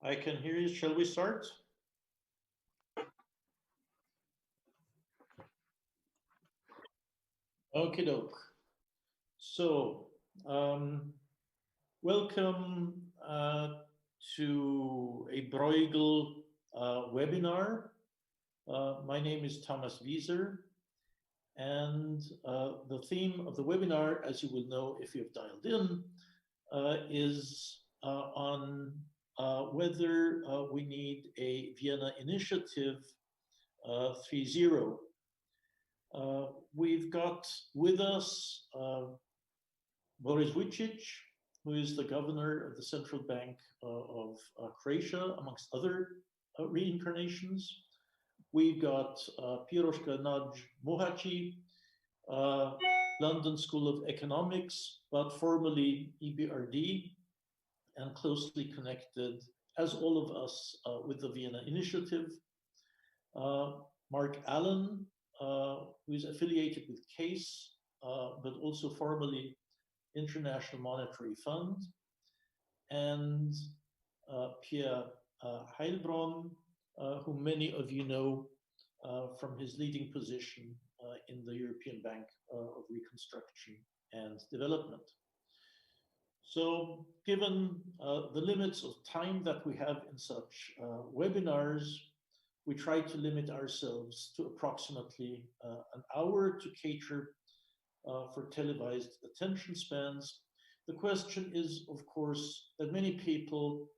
I can hear you. Shall we start? Okie doke. So, welcome to a Bruegel webinar. My name is Thomas Wieser, and the theme of the webinar, as you will know if you've dialed in, is on whether we need a Vienna Initiative 3.0. We've got with us Boris Vujicic, who is the governor of the Central Bank of Croatia, amongst other reincarnations. We've got Piroshka Naj Mohaci, London School of Economics, but formerly EBRD, and closely connected, as all of us, with the Vienna Initiative. Mark Allen, who is affiliated with CASE, but also formerly International Monetary Fund, and Pierre Heilbronn, whom many of you know from his leading position in the European Bank of Reconstruction and Development. So given the limits of time that we have in such webinars, we try to limit ourselves to approximately an hour to cater for televised attention spans. The question is, of course, that many people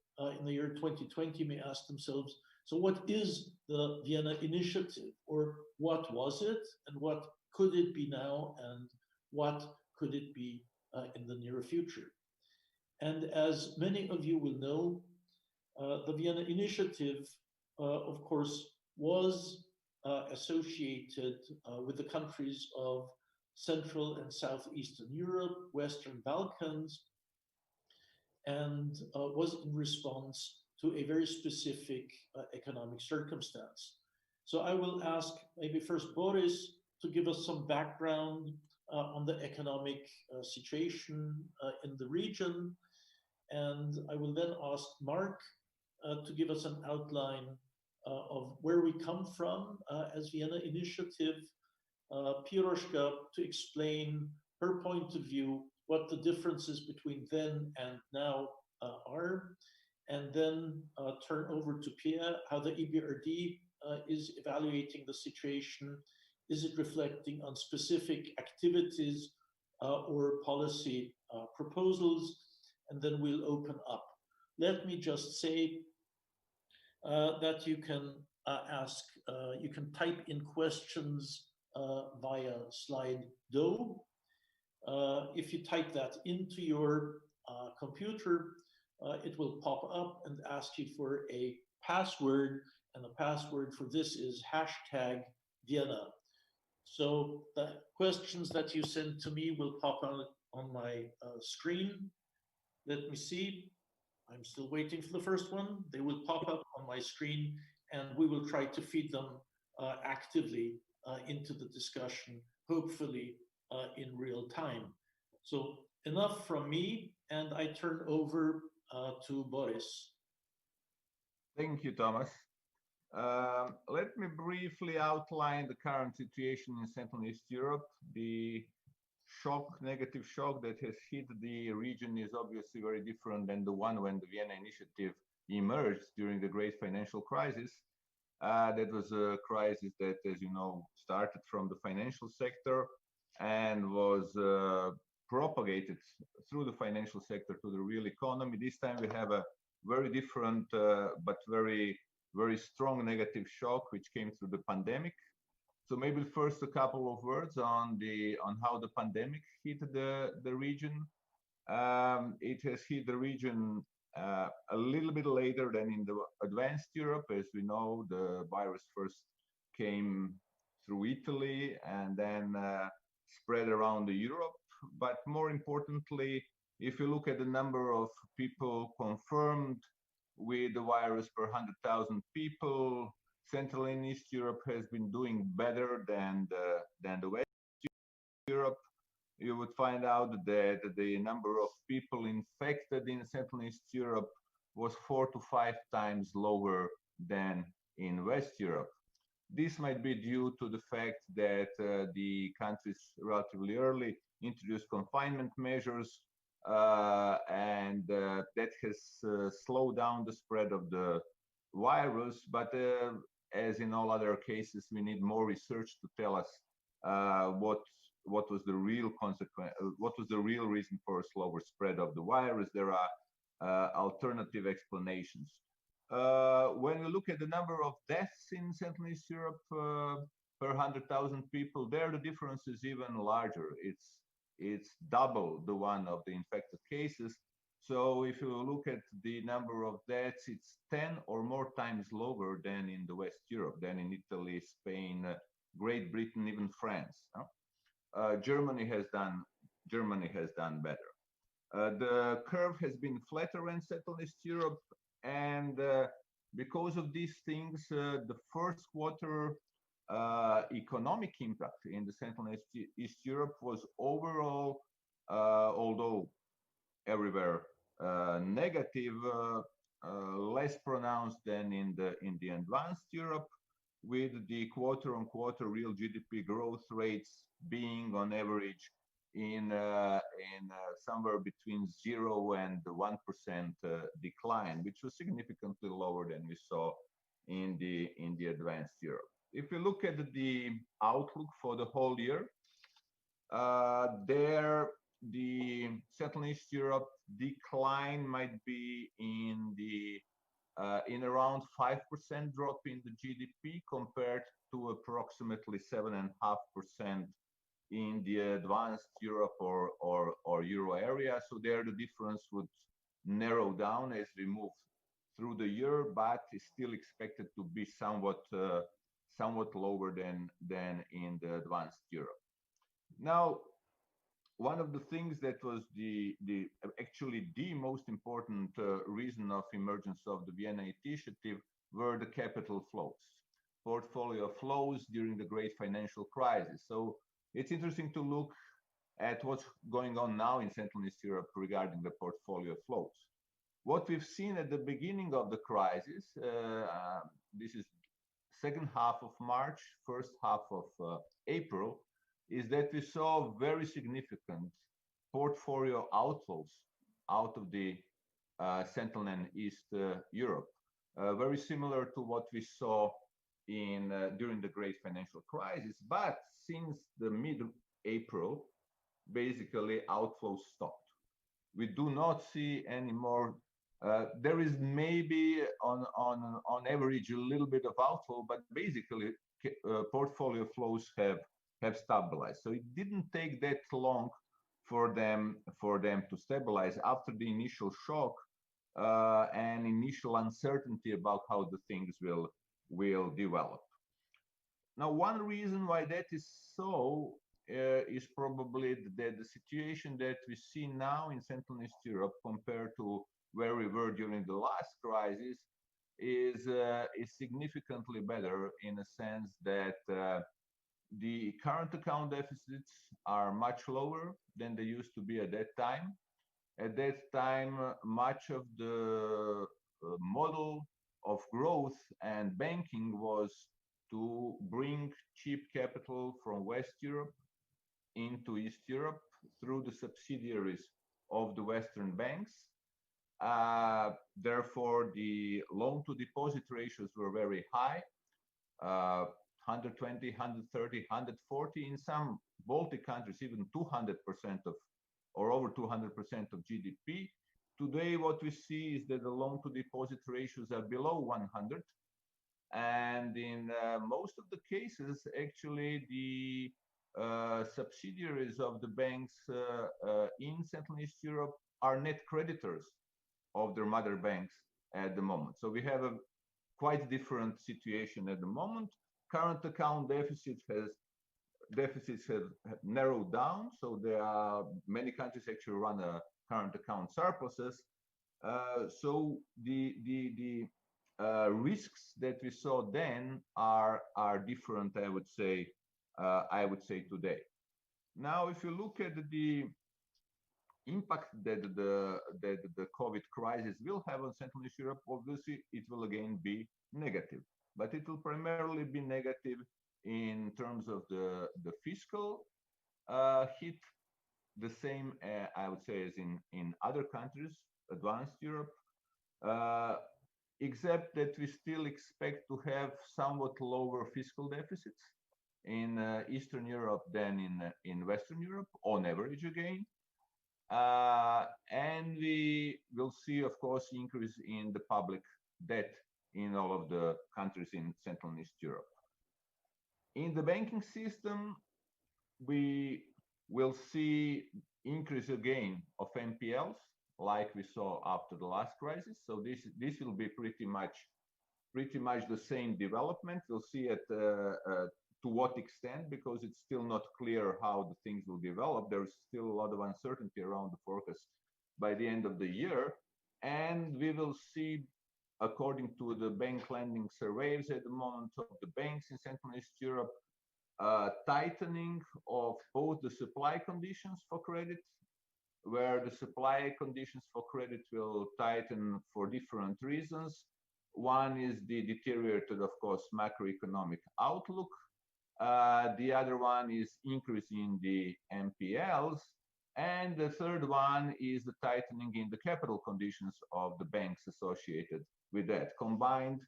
in the year 2020 may ask themselves, so what is the Vienna Initiative, or what was it, and what could it be now, and what could it be in the near future? And as many of you will know, the Vienna Initiative, of course, was associated with the countries of Central and Southeastern Europe, Western Balkans, and was in response to a very specific economic circumstance. So I will ask maybe first Boris to give us some background on the economic situation in the region. And I will then ask Mark to give us an outline of where we come from as Vienna Initiative, Piroshka to explain her point of view, what the differences between then and now are, and then turn over to Pierre, how the EBRD is evaluating the situation. Is it reflecting on specific activities or policy proposals? And then we'll open up. Let me just say that you can you can type in questions via Slido. If you type that into your computer, it will pop up and ask you for a password, and the password for this is #Vienna. So the questions that you send to me will pop out on my screen. Let me see. I'm still waiting for the first one. They will pop up on my screen, and we will try to feed them actively into the discussion, hopefully in real time. So enough from me, and I turn over to Boris. Thank you, Thomas. Let me briefly outline the current situation in Central and East Europe. The negative shock that has hit the region is obviously very different than the one when the Vienna Initiative emerged during the great financial crisis. That was a crisis that, as you know, started from the financial sector and was propagated through the financial sector to the real economy. This time we have a very different but very strong negative shock which came through the pandemic. So maybe first a couple of words on how the pandemic hit the region. It has hit the region a little bit later than in the advanced Europe. As we know, the virus first came through Italy and then spread around the Europe. But more importantly, if you look at the number of people confirmed with the virus per 100,000 people, Central and East Europe has been doing better than the West Europe. You would find out that the number of people infected in Central and East Europe was 4 to 5 times lower than in West Europe. This might be due to the fact that the countries relatively early introduced confinement measures, and that has slowed down the spread of the virus. But as in all other cases, we need more research to tell us what was the real consequence, what was the real reason for a slower spread of the virus. There are alternative explanations. When we look at the number of deaths in Central and East Europe per 100,000 people, there the difference is even larger. It's double the one of the infected cases. So if you look at the number of deaths, it's 10 or more times lower than in the West Europe, than in Italy, Spain, Great Britain, even France. Germany has done better. The curve has been flatter in Central and East Europe, and because of these things, the first quarter economic impact in the Central and East Europe was overall, although everywhere negative, less pronounced than in the advanced Europe, with the quarter-on-quarter real GDP growth rates being on average in somewhere between 0 and 1% decline, which was significantly lower than we saw in the advanced Europe. If you look at the outlook for the whole year, there the Central and East Europe decline might be in around 5% drop in the GDP compared to approximately 7.5% in the advanced Europe or Euro area. So there the difference would narrow down as we move through the year, but is still expected to be somewhat lower than in the advanced Europe. Now, one of the things that was actually the most important reason of emergence of the Vienna Initiative were the capital flows, portfolio flows during the great financial crisis. So it's interesting to look at what's going on now in Central and East Europe regarding the portfolio flows. What we've seen at the beginning of the crisis, this is second half of March, first half of April, is that we saw very significant portfolio outflows out of the Central and East Europe, very similar to what we saw during the great financial crisis. But since the mid-April, basically outflows stopped. We do not see any more. There is maybe on average a little bit of outflow, but basically portfolio flows have stabilized. So it didn't take that long for them to stabilize after the initial shock and initial uncertainty about how the things will develop. Now, one reason why that is so is probably that the situation that we see now in Central and East Europe compared to where we were during the last crisis is significantly better, in a sense that the current account deficits are much lower than they used to be at that time. At that time, much of the model of growth and banking was to bring cheap capital from West Europe into East Europe through the subsidiaries of the Western banks. Therefore, the loan-to-deposit ratios were very high, 120, 130, 140. In some Baltic countries, even 200% or over 200% of GDP. Today, what we see is that the loan-to-deposit ratios are below 100. And in most of the cases, actually, the subsidiaries of the banks in Central and East Europe are net creditors of their mother banks at the moment. So we have a quite different situation at the moment. Current account deficits have narrowed down. So there are many countries actually run a current account surpluses. So the risks that we saw then are different, I would say today. Now, if you look at the impact that the COVID crisis will have on Central and East Europe, obviously it will again be negative. But it will primarily be negative in terms of the fiscal hit, the same I would say as in other countries, advanced Europe, except that we still expect to have somewhat lower fiscal deficits in Eastern Europe than in Western Europe, on average again. And we will see, of course, increase in the public debt in all of the countries in Central and East Europe. In the banking system, we will see increase again of NPLs, like we saw after the last crisis. So this will be pretty much the same development. We'll see it to what extent, because it's still not clear how the things will develop. There's still a lot of uncertainty around the forecast by the end of the year. And we will see, according to the bank lending surveys at the moment of the banks in Central and East Europe, tightening of both the supply conditions for credit, where the supply conditions for credit will tighten for different reasons. One is the deteriorated, of course, macroeconomic outlook. The other one is increase in the NPLs. And the third one is the tightening in the capital conditions of the banks associated with that. Combined,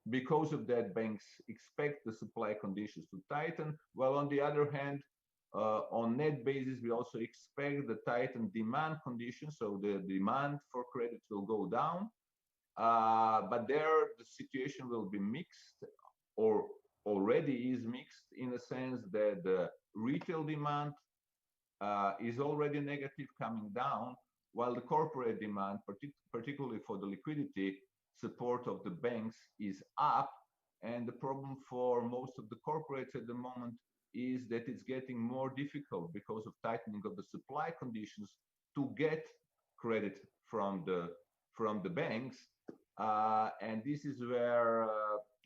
because of that, banks expect the supply conditions to tighten. While on the other hand, on net basis, we also expect the tightened demand conditions. So the demand for credit will go down. But there, the situation will be mixed, or already is mixed, in the sense that the retail demand is already negative, coming down, while the corporate demand, particularly for the liquidity support of the banks, is up. And the problem for most of the corporates at the moment is that it's getting more difficult because of tightening of the supply conditions to get credit from the banks. And this is where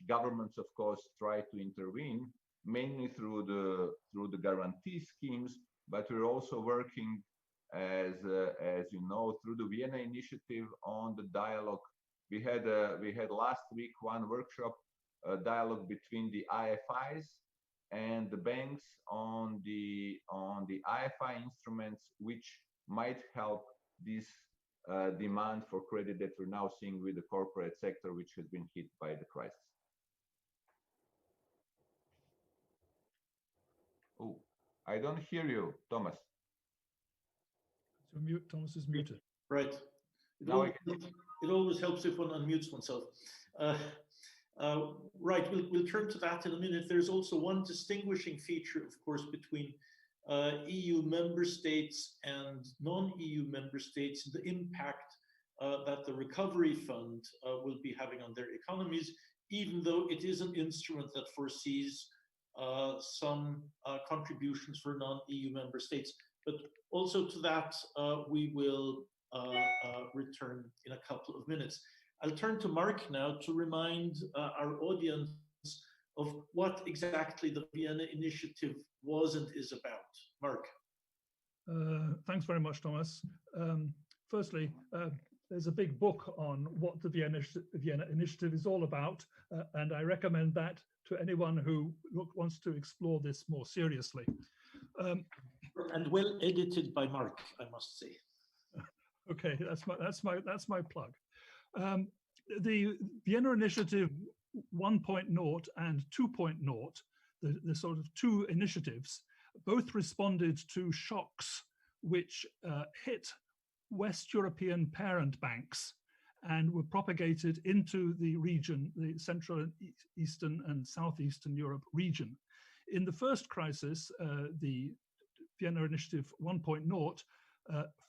governments, of course, try to intervene, mainly through the guarantee schemes. But we're also working, as you know, through the Vienna Initiative on the dialogue. We had last week one workshop, dialogue between the IFIs and the banks on the IFI instruments, which might help this demand for credit that we're now seeing with the corporate sector, which has been hit by the crisis. Oh, I don't hear you, Thomas. So mute. Thomas is muted. Right. It always helps if one unmutes oneself. Right, we'll turn to that in a minute. There's also one distinguishing feature, of course, between EU member states and non-EU member states, the impact that the recovery fund will be having on their economies, even though it is an instrument that foresees some contributions for non-EU member states. But also to that, we will return in a couple of minutes. I'll turn to Mark now to remind our audience of what exactly the Vienna Initiative was and is about. Mark. Thanks very much, Thomas. Firstly, there's a big book on what the Vienna Initiative is all about, and I recommend that to anyone who wants to explore this more seriously. And well edited by Mark, I must say. Okay, that's my plug. The Vienna Initiative 1.0 and 2.0, the sort of two initiatives, both responded to shocks which hit West European parent banks and were propagated into the region, the Central and Eastern and Southeastern Europe region. In the first crisis, the Vienna Initiative 1.0,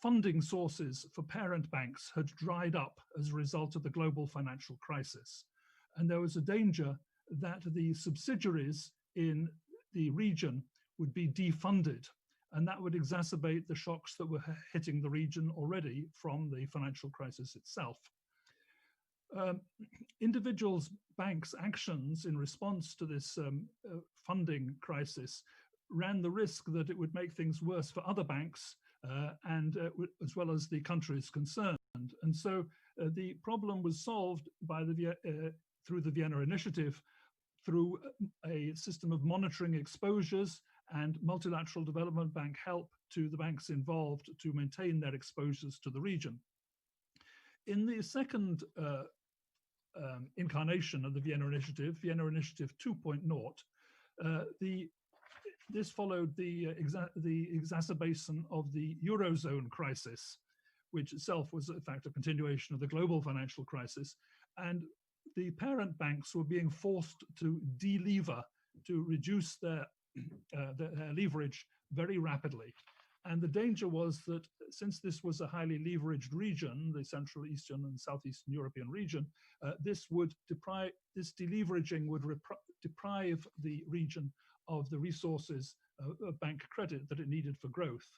funding sources for parent banks had dried up as a result of the global financial crisis. And there was a danger that the subsidiaries in the region would be defunded, and that would exacerbate the shocks that were hitting the region already from the financial crisis itself. Individuals' banks' actions in response to this funding crisis ran the risk that it would make things worse for other banks as well as the countries concerned. And so the problem was solved by through the Vienna Initiative, through a system of monitoring exposures and multilateral development bank help to the banks involved to maintain their exposures to the region. In the second incarnation of the Vienna Initiative 2.0, this followed the exacerbation of the Eurozone crisis, which itself was in fact a continuation of the global financial crisis. And the parent banks were being forced to delever, to reduce their leverage very rapidly. And the danger was that since this was a highly leveraged region, the Central Eastern and Southeastern European region, this deleveraging would deprive the region of the resources of bank credit that it needed for growth.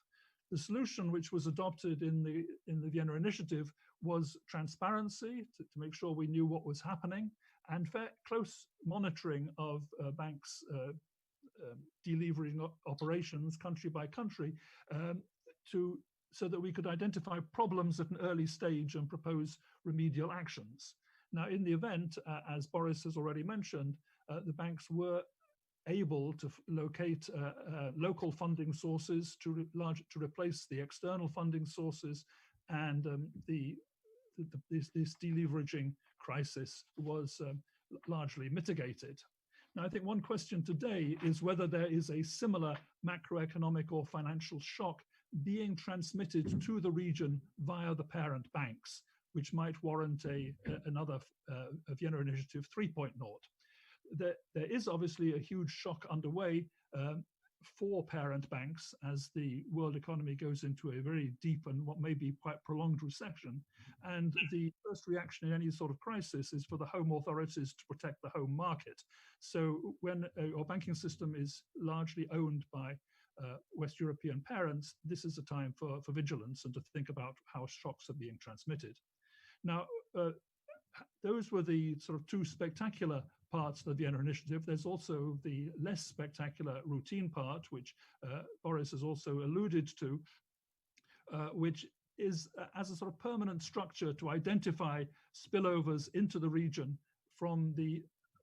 The solution which was adopted in the Vienna Initiative was transparency, to make sure we knew what was happening, and close monitoring of banks' delevering operations country by country, so that we could identify problems at an early stage and propose remedial actions. Now, in the event, as Boris has already mentioned, the banks were able to locate local funding sources to replace the external funding sources, and this deleveraging crisis was largely mitigated. Now, I think one question today is whether there is a similar macroeconomic or financial shock being transmitted to the region via the parent banks, which might warrant another Vienna Initiative 3.0. There is obviously a huge shock underway for parent banks as the world economy goes into a very deep and what may be quite prolonged recession. And the first reaction in any sort of crisis is for the home authorities to protect the home market. So when our banking system is largely owned by West European parents, this is a time for vigilance and to think about how shocks are being transmitted. Now, those were the sort of two spectacular parts of the Vienna Initiative. There's also the less spectacular routine part, which Boris has also alluded to, which is as a sort of permanent structure to identify spillovers into the region from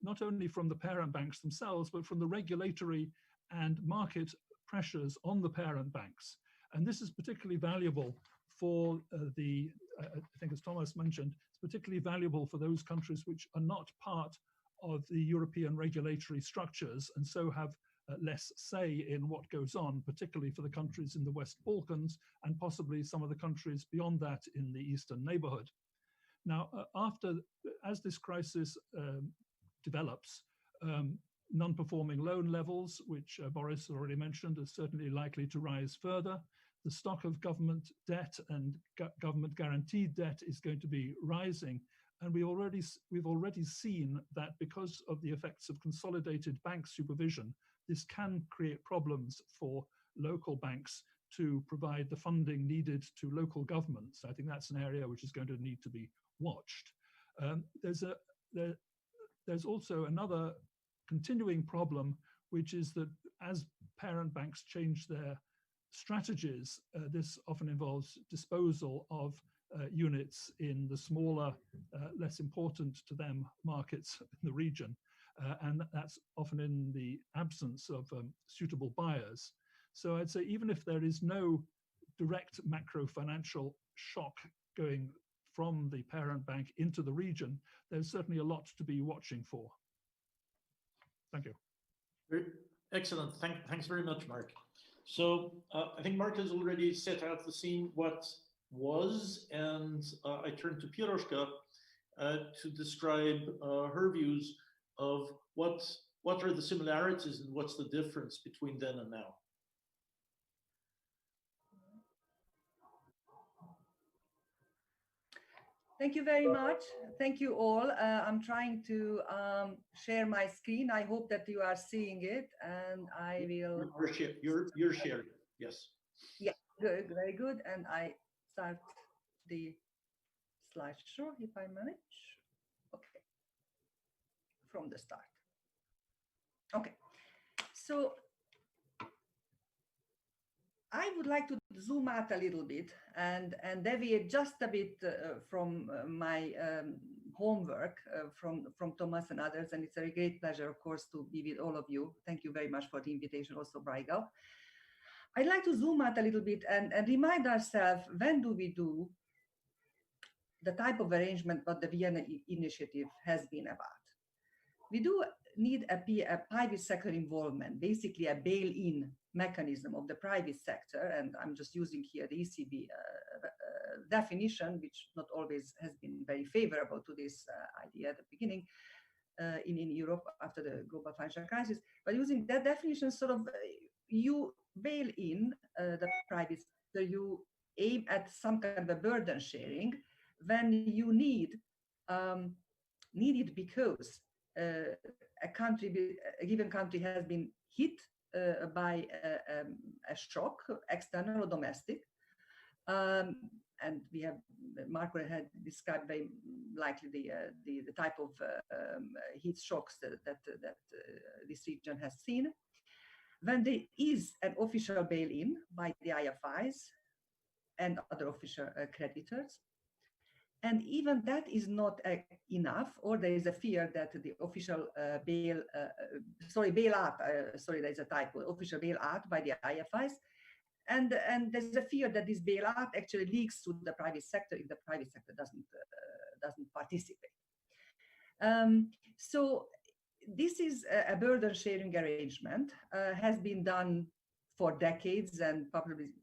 not only from the parent banks themselves, but from the regulatory and market pressures on the parent banks. And this is particularly valuable for I think as Thomas mentioned, it's particularly valuable for those countries which are not part of the European regulatory structures and so have less say in what goes on, particularly for the countries in the West Balkans and possibly some of the countries beyond that in the Eastern neighbourhood. Now, as this crisis develops, non-performing loan levels, which Boris already mentioned, are certainly likely to rise further. The stock of government debt and government guaranteed debt is going to be rising. And we've already seen that because of the effects of consolidated bank supervision, this can create problems for local banks to provide the funding needed to local governments. I think that's an area which is going to need to be watched. There's also another continuing problem, which is that as parent banks change their strategies, this often involves disposal of units in the smaller, less important to them markets in the region. And that's often in the absence of suitable buyers. So I'd say even if there is no direct macro financial shock going from the parent bank into the region, there's certainly a lot to be watching for. Thank you. Excellent. Thanks very much, Mark. So I think Mark has already set out the scene, what was, and I turn to Piroshka to describe her views of what are the similarities and what's the difference between then and now. Thank you very much. Thank you all. I'm trying to share my screen. I hope that you are seeing it, and I will. You're sharing. Yes. Yeah. Good. Very good. And I start the slideshow if I manage. Okay. From the start. Okay. So I would like to zoom out a little bit and deviate just a bit from my homework from Thomas and others. And it's a great pleasure, of course, to be with all of you. Thank you very much for the invitation, also, Braigal. I'd like to zoom out a little bit and remind ourselves, when do we do the type of arrangement what the Vienna Initiative has been about? We do need a private sector involvement, basically a bail-in mechanism of the private sector. And I'm just using here the ECB definition, which not always has been very favorable to this idea at the beginning in Europe after the global financial crisis. But using that definition, sort of, you bail in the private sector, you aim at some kind of a burden sharing when you need it because a given country has been hit by a shock, external or domestic. And we have, Marco had described very likely the type of heat shocks that this region has seen. When there is an official bail-in by the IFIs and other official creditors, and even that is not enough, or there is a fear that the official bailout, there's a typo, official bailout by the IFIs, and there's a fear that this bailout actually leaks to the private sector if the private sector doesn't participate. So this is a burden sharing arrangement, has been done for decades and probably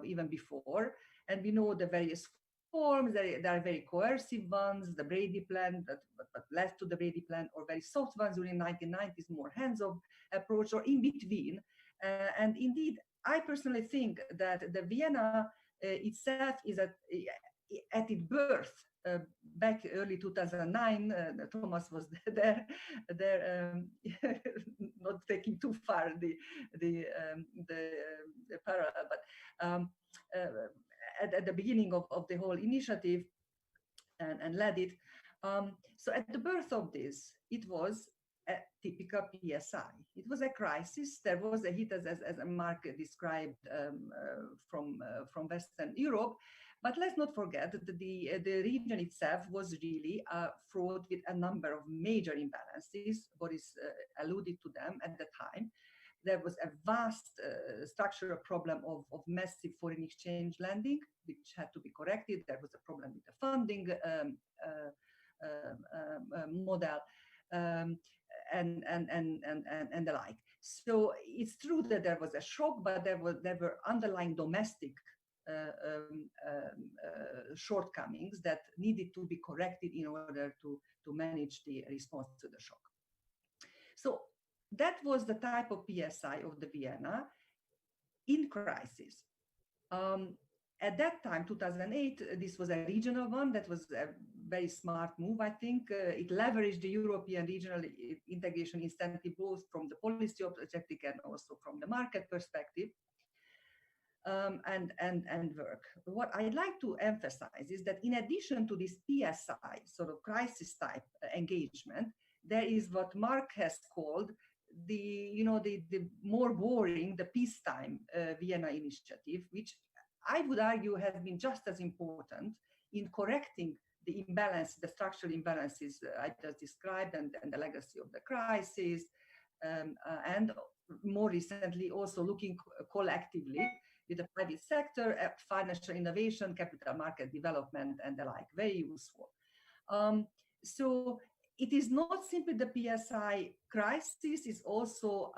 even before, and we know the various forms. There are very coercive ones, the Brady Plan, but less to the Brady Plan, or very soft ones during the 1990s, more hands-off approach, or in between. And indeed, I personally think that the Vienna itself is at its birth back early 2009. Thomas was there not taking too far the parallel, but at the beginning of the whole initiative and led it. So at the birth of this, it was a typical PSI. It was a crisis. There was a hit, as Mark described, from Western Europe. But let's not forget that the region itself was really fraught with a number of major imbalances. Boris alluded to them at the time. There was a vast structural problem of massive foreign exchange lending, which had to be corrected. There was a problem with the funding model and the like. So it's true that there was a shock, but there were underlying domestic shortcomings that needed to be corrected in order to manage the response to the shock. So that was the type of PSI of the Vienna in crisis. At that time, 2008, this was a regional one. That was a very smart move, I think. It leveraged the European regional integration incentive, both from the policy objective and also from the market perspective, and work. What I'd like to emphasize is that in addition to this PSI, sort of crisis type engagement, there is what Mark has called the more boring, the peacetime Vienna Initiative, which I would argue has been just as important in correcting the imbalance, the structural imbalances I just described, and the legacy of the crisis, and more recently also looking collectively with the private sector at financial innovation, capital market development, and the like. Very useful. So it is not simply the PSI crisis, it's also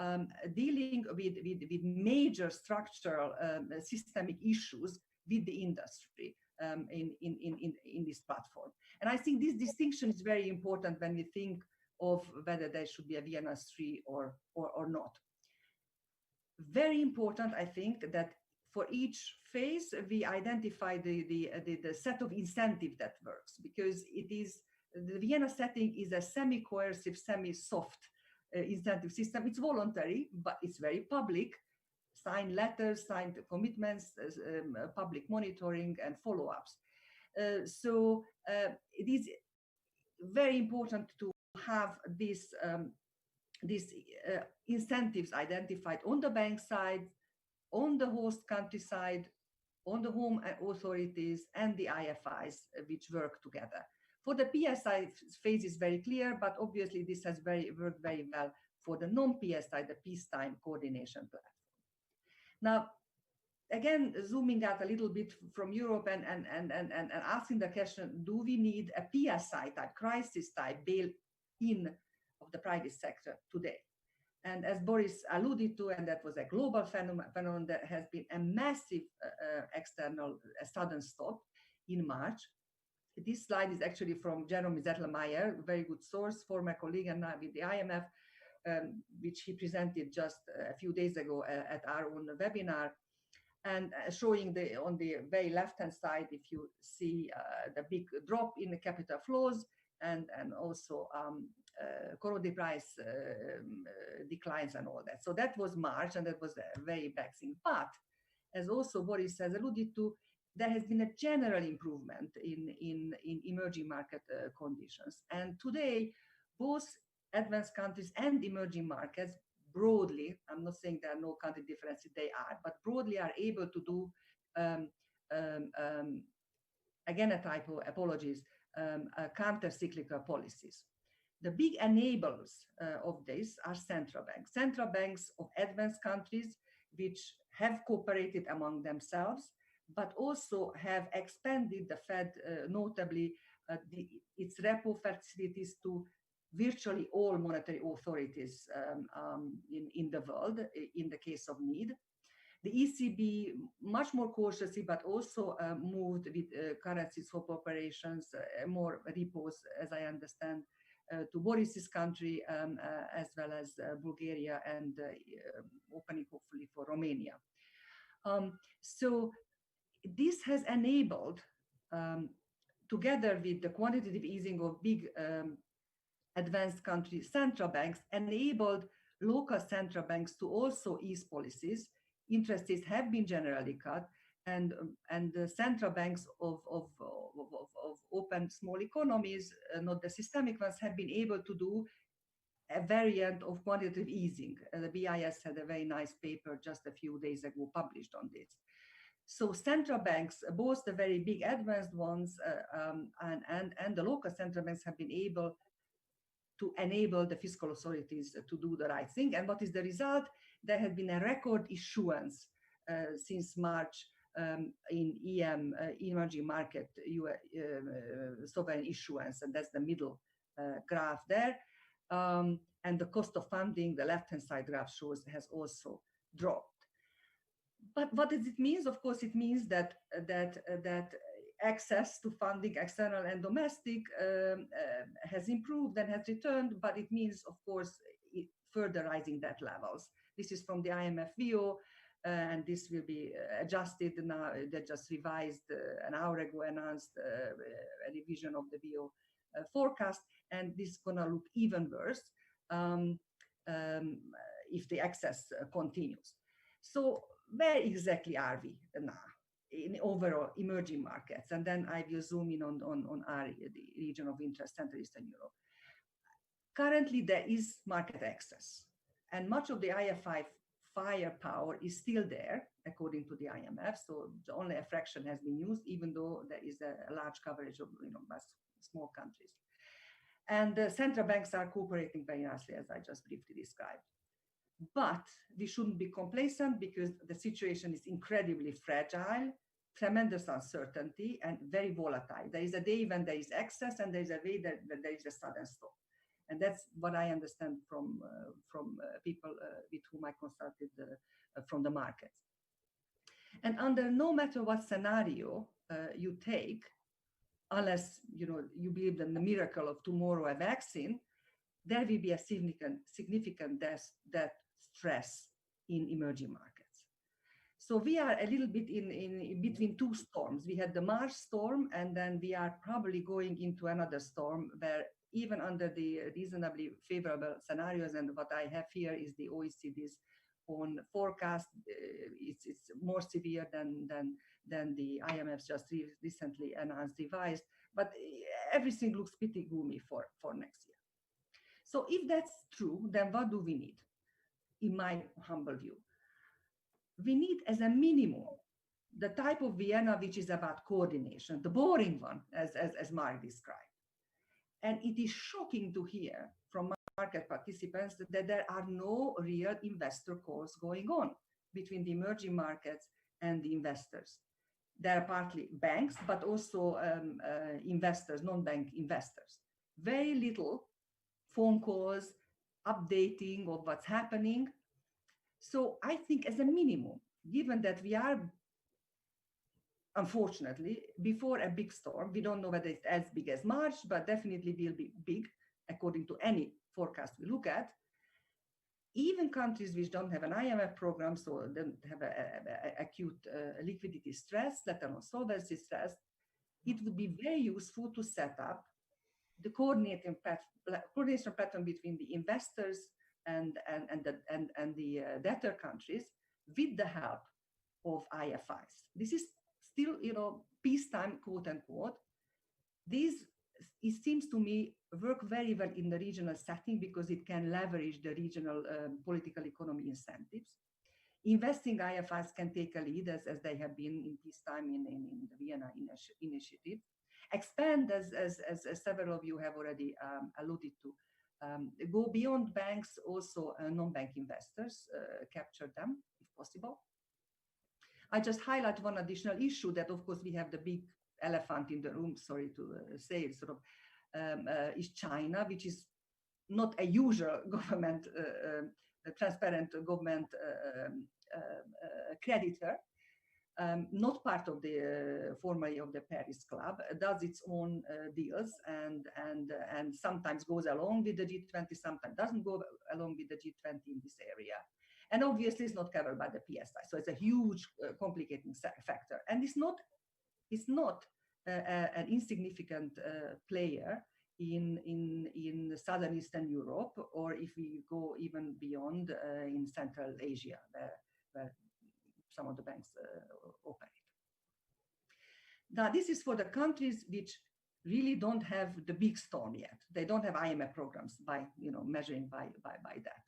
dealing with major structural systemic issues with the industry in this platform. And I think this distinction is very important when we think of whether there should be a Vienna 3 or not. Very important, I think, that for each phase we identify the set of incentive that works, because it is the Vienna setting is a semi-coercive, semi-soft incentive system. It's voluntary, but it's very public. Signed letters, signed commitments, public monitoring, and follow-ups. So it is very important to have these incentives identified on the bank side, on the host countryside, on the home authorities and the IFIs which work together. For the PSI phase is very clear, but obviously this has worked very well for the non-PSI, the peacetime coordination platform. Now, again, zooming out a little bit from Europe and asking the question, do we need a PSI type, crisis type bail-in of the private sector today? And as Boris alluded to, and that was a global phenomenon, there has been a massive external sudden stop in March. This slide is actually from Jeremy Zettelmeier, a very good source, former colleague and now with the IMF, which he presented just a few days ago at our own webinar. And showing on the very left-hand side, if you see the big drop in the capital flows and also commodity price declines and all that. So that was March, and that was a very bad thing. But as also Boris has alluded to, there has been a general improvement in emerging market conditions. And today, both advanced countries and emerging markets broadly, I'm not saying there are no country differences, they are, but broadly are able to do, again a typo, apologies, counter-cyclical policies. The big enablers of this are central banks of advanced countries, which have cooperated among themselves, but also have expanded the Fed, notably its repo facilities to virtually all monetary authorities in the world in the case of need. The ECB, much more cautiously, but also moved with currency swap operations, more repos, as I understand, to Boris's country, as well as Bulgaria, and opening hopefully for Romania. So this has enabled, together with the quantitative easing of big advanced country central banks, enabled local central banks to also ease policies. Interest rates have been generally cut, and the central banks of open small economies, not the systemic ones, have been able to do a variant of quantitative easing. The BIS had a very nice paper just a few days ago published on this. So central banks, both the very big advanced ones and the local central banks, have been able to enable the fiscal authorities to do the right thing. And what is the result? There has been a record issuance since March in EM, emerging market sovereign issuance, and that's the middle graph there. And the cost of funding, the left-hand side graph shows, has also dropped. But what does it mean? Of course, it means that access to funding, external and domestic, has improved and has returned, but it means, of course, further rising debt levels. This is from the IMF view, and this will be adjusted now. They just revised an hour ago, announced a revision of the VO forecast, and this is going to look even worse if the excess continues. So where exactly are we now in overall emerging markets? And then I will zoom in on our the region of interest, Central Eastern Europe. Currently, there is market access, and much of the IFI firepower is still there, according to the IMF. So only a fraction has been used, even though there is a large coverage of small countries. And the central banks are cooperating very nicely, as I just briefly described. But we shouldn't be complacent, because the situation is incredibly fragile, tremendous uncertainty, and very volatile. There is a day when there is excess, and there is a day that there is a sudden stop. And that's what I understand from people with whom I consulted from the markets. And under no matter what scenario you take, unless you believe in the miracle of tomorrow, a vaccine, there will be a significant death stress in emerging markets. So we are a little bit in between two storms. We had the March storm, and then we are probably going into another storm where, even under the reasonably favorable scenarios, and what I have here is the OECD's own forecast, it's more severe than the IMF's just recently announced revised, but everything looks pretty gloomy for next year. So if that's true, then what do we need, in my humble view? we need as a minimum the type of Vienna which is about coordination, the boring one, as Mark described. And it is shocking to hear from market participants that there are no real investor calls going on between the emerging markets and the investors. There are partly banks, but also investors, non-bank investors. Very little phone calls, updating of what's happening. So I think as a minimum, given that we are, unfortunately, before a big storm, we don't know whether it's as big as March, but definitely will be big, according to any forecast we look at. Even countries which don't have an IMF program, so don't have a acute liquidity stress, let alone solvency stress, it would be very useful to set up the coordination pattern between the investors and the debtor countries with the help of IFIs. This is still, peacetime, quote unquote. These, it seems to me, work very well in the regional setting because it can leverage the regional political economy incentives. Investing IFIs can take a lead, as they have been in peacetime in the Vienna Initiative. Expand, as several of you have already alluded to, go beyond banks, also non-bank investors, capture them if possible. I just highlight one additional issue that, of course, we have the big elephant in the room, sorry to say it, sort of, is China, which is not a usual government, transparent government creditor, not part of the formally of the Paris Club, does its own deals and sometimes goes along with the G20, sometimes doesn't go along with the G20 in this area. And obviously it's not covered by the PSI. So it's a huge complicating factor. And it's not an insignificant player in Southern Eastern Europe, or if we go even beyond in Central Asia, where some of the banks operate. Now, this is for the countries which really don't have the big storm yet. They don't have IMF programs by, measuring by that.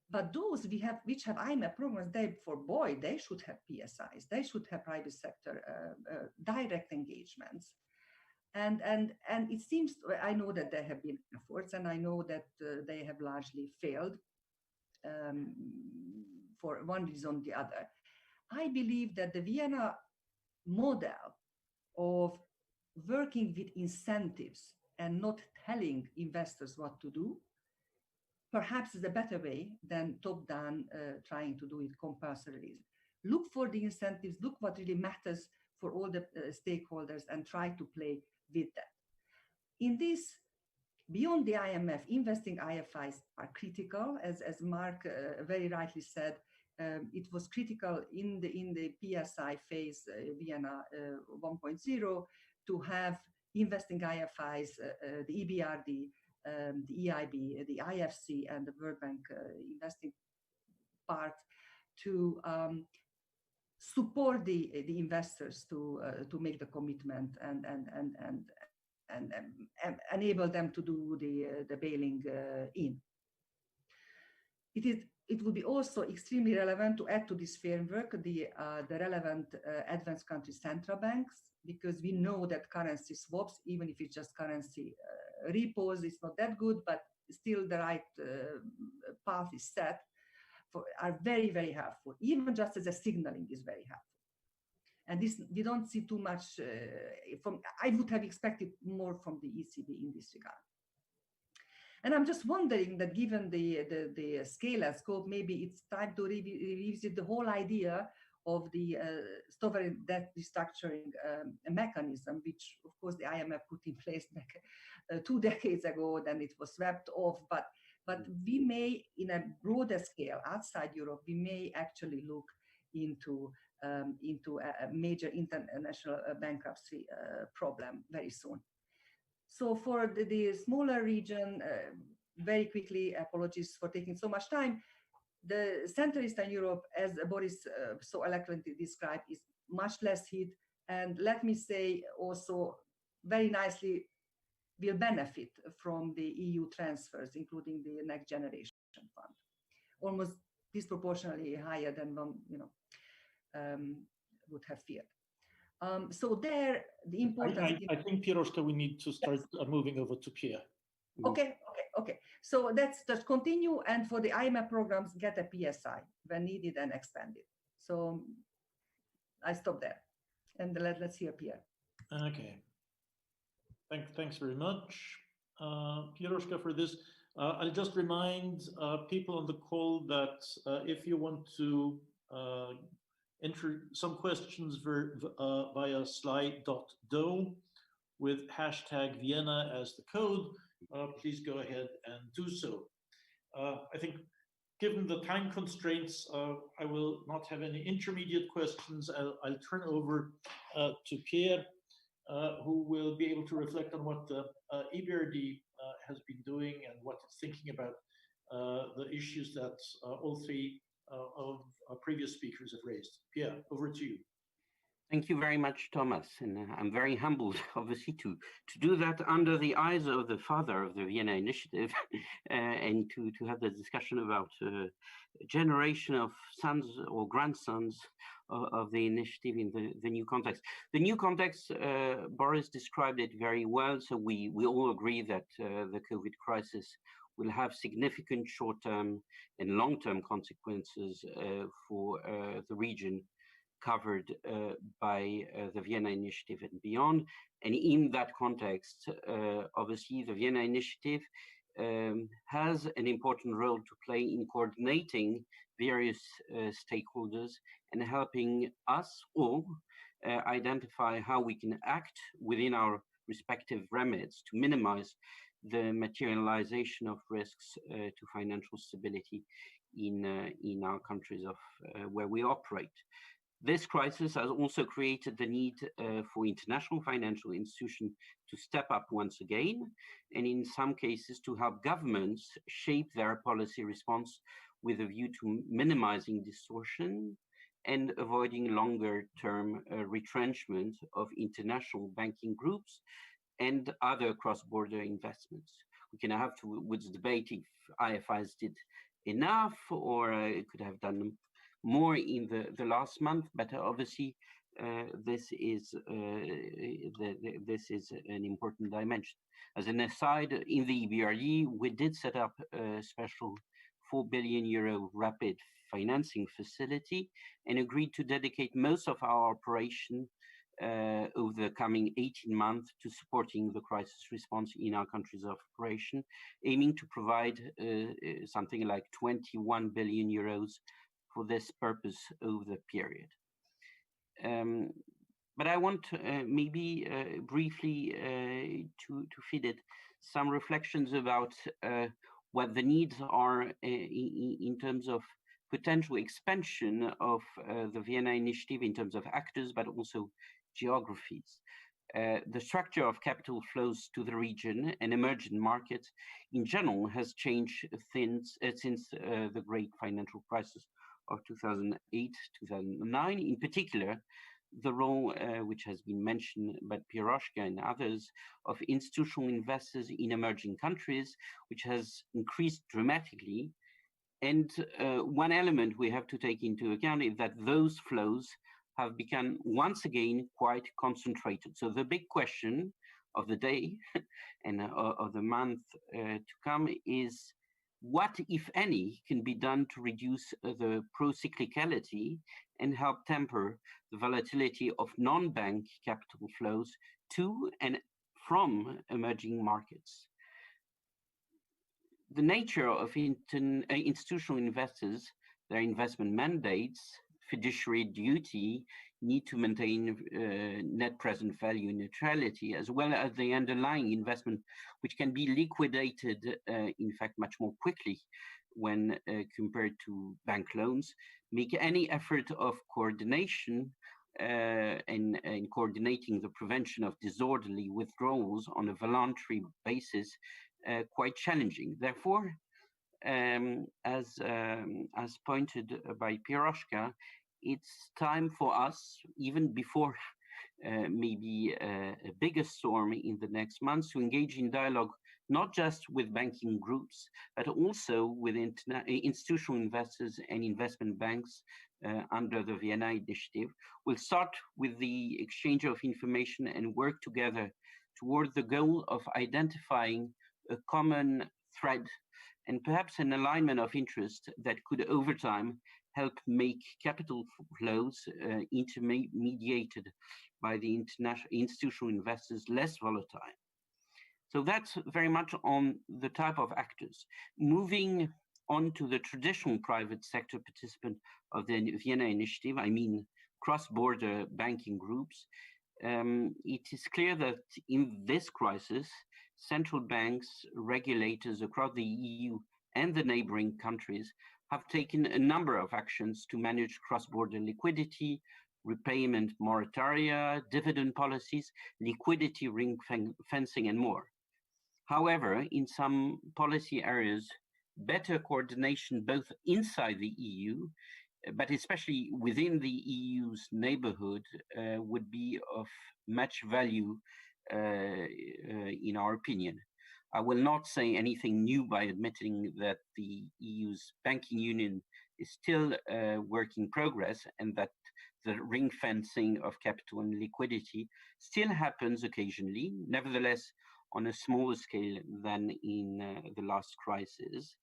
But those which have IMF programs, they should have PSIs. They should have private sector direct engagements. And it seems, I know that there have been efforts, and I know that they have largely failed for one reason or the other. I believe that the Vienna model of working with incentives and not telling investors what to do perhaps is a better way than top-down trying to do it compulsorily. Look for the incentives, look what really matters for all the stakeholders, and try to play with that. In this, beyond the IMF, investing IFIs are critical. As Mark very rightly said, it was critical in the PSI phase, Vienna 1.0, to have investing IFIs, the EBRD, the EIB, the IFC, and the World Bank investing part to support the investors to make the commitment and enable them to do the bailing in. It would be also extremely relevant to add to this framework the relevant advanced country central banks, because we know that currency swaps, even if it's just currency repos, it's not that good, but still the right path is set, are very, very helpful. Even just as a signaling is very helpful. And this, we don't see too much I would have expected more from the ECB in this regard. And I'm just wondering that given the scale and scope, maybe it's time to revisit the whole idea of the sovereign debt restructuring mechanism, which of course the IMF put in place back 2 decades ago. Then it was swept off, but we may, in a broader scale outside Europe, we may actually look into a major international bankruptcy problem very soon. So for the smaller region, very quickly, apologies for taking so much time, the Central Eastern Europe, as Boris so eloquently described, is much less hit. And let me say also very nicely, will benefit from the EU transfers, including the Next Generation Fund. Almost disproportionately higher than one, would have feared. So there, the importance. I think, Piroshka, we need to start moving over to Pierre. Okay. So let's just continue, and for the IMF programs, get a PSI when needed and expanded. So I stop there, and let's hear Pierre. Okay. Thanks very much, Piroshka, for this. I'll just remind people on the call that if you want to enter some questions via slide.do with hashtag Vienna as the code, please go ahead and do so. I think given the time constraints, I will not have any intermediate questions. I'll turn over to Pierre, who will be able to reflect on what the EBRD has been doing and what it's thinking about the issues that all three of our previous speakers have raised. Pierre, over to you. Thank you very much, Thomas, and I'm very humbled, obviously, to do that under the eyes of the father of the Vienna Initiative, and to have the discussion about a generation of sons or grandsons of the initiative in the new context. The new context, Boris described it very well, so we all agree that the COVID crisis will have significant short-term and long-term consequences for the region covered by the Vienna Initiative and beyond. And in that context, obviously, the Vienna Initiative has an important role to play in coordinating various stakeholders and helping us all identify how we can act within our respective remits to minimize the materialization of risks to financial stability in our countries of where we operate. This crisis has also created the need for international financial institutions to step up once again, and in some cases to help governments shape their policy response with a view to minimizing distortion and avoiding longer-term retrenchment of international banking groups and other cross-border investments. We can have towards debate if IFIs did enough or it could have done more in the last month, but obviously this is an important dimension. As an aside, in the EBRD, we did set up a special €4 billion rapid financing facility and agreed to dedicate most of our operation over the coming 18 months to supporting the crisis response in our countries of operation, aiming to provide something like €21 billion for this purpose over the period. But I want maybe briefly to feed it some reflections about what the needs are in terms of potential expansion of the Vienna Initiative in terms of actors, but also geographies. The structure of capital flows to the region and emerging markets in general has changed since the great financial crisis of 2008-2009. In particular, the role which has been mentioned by Piroshka and others of institutional investors in emerging countries, which has increased dramatically. And one element we have to take into account is that those flows have become once again quite concentrated. So the big question of the day and of the month to come is what, if any, can be done to reduce the pro-cyclicality and help temper the volatility of non-bank capital flows to and from emerging markets. The nature of institutional investors, their investment mandates, fiduciary duty, need to maintain net present value neutrality, as well as the underlying investment, which can be liquidated, in fact, much more quickly when compared to bank loans, make any effort of coordination and coordinating the prevention of disorderly withdrawals on a voluntary basis quite challenging. Therefore, as pointed by Piroshka, it's time for us, even before maybe a bigger storm in the next months, to engage in dialogue not just with banking groups, but also with institutional investors and investment banks under the Vienna Initiative. We'll start with the exchange of information and work together toward the goal of identifying a common thread and perhaps an alignment of interest that could over time help make capital flows intermediated by the institutional investors less volatile. So that's very much on the type of actors. Moving on to the traditional private sector participant of the Vienna Initiative, I mean cross-border banking groups, it is clear that in this crisis, central banks, regulators across the EU and the neighboring countries have taken a number of actions to manage cross-border liquidity, repayment moratoria, dividend policies, liquidity ring fencing, and more. However, in some policy areas, better coordination both inside the EU, but especially within the EU's neighborhood, would be of much value in our opinion. I will not say anything new by admitting that the EU's banking union is still a work in progress and that the ring fencing of capital and liquidity still happens occasionally, nevertheless on a smaller scale than in the last crisis.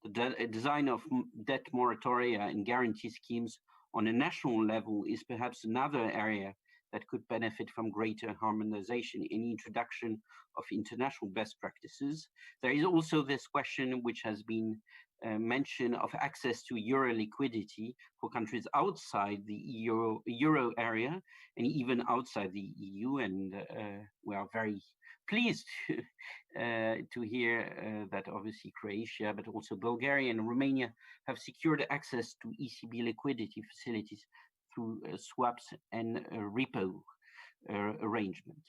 The design of debt moratoria and guarantee schemes on a national level is perhaps another area that could benefit from greater harmonization in introduction of international best practices. There is also this question, which has been mentioned, of access to euro liquidity for countries outside the euro area and even outside the EU. And we are very pleased to hear that obviously Croatia, but also Bulgaria and Romania have secured access to ECB liquidity facilities through swaps and repo arrangement.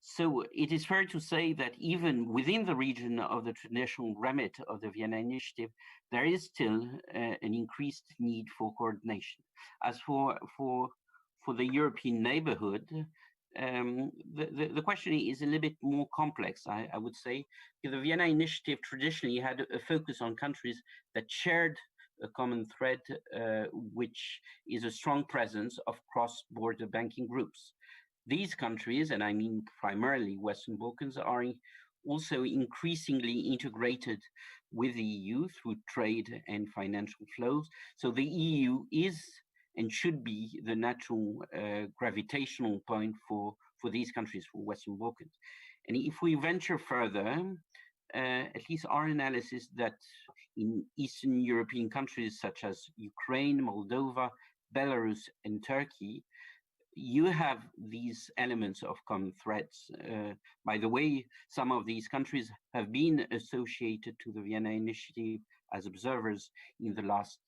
So it is fair to say that even within the region of the traditional remit of the Vienna Initiative, there is still an increased need for coordination. As for the European neighborhood, the question is a little bit more complex, I would say. The Vienna Initiative traditionally had a focus on countries that shared a common thread, which is a strong presence of cross-border banking groups. These countries, and I mean primarily Western Balkans, are also increasingly integrated with the EU through trade and financial flows. So the EU is and should be the natural gravitational point for these countries, for Western Balkans. And if we venture further, at least our analysis that in Eastern European countries such as Ukraine, Moldova, Belarus, and Turkey, you have these elements of common threats. By the way, some of these countries have been associated to the Vienna Initiative as observers in the last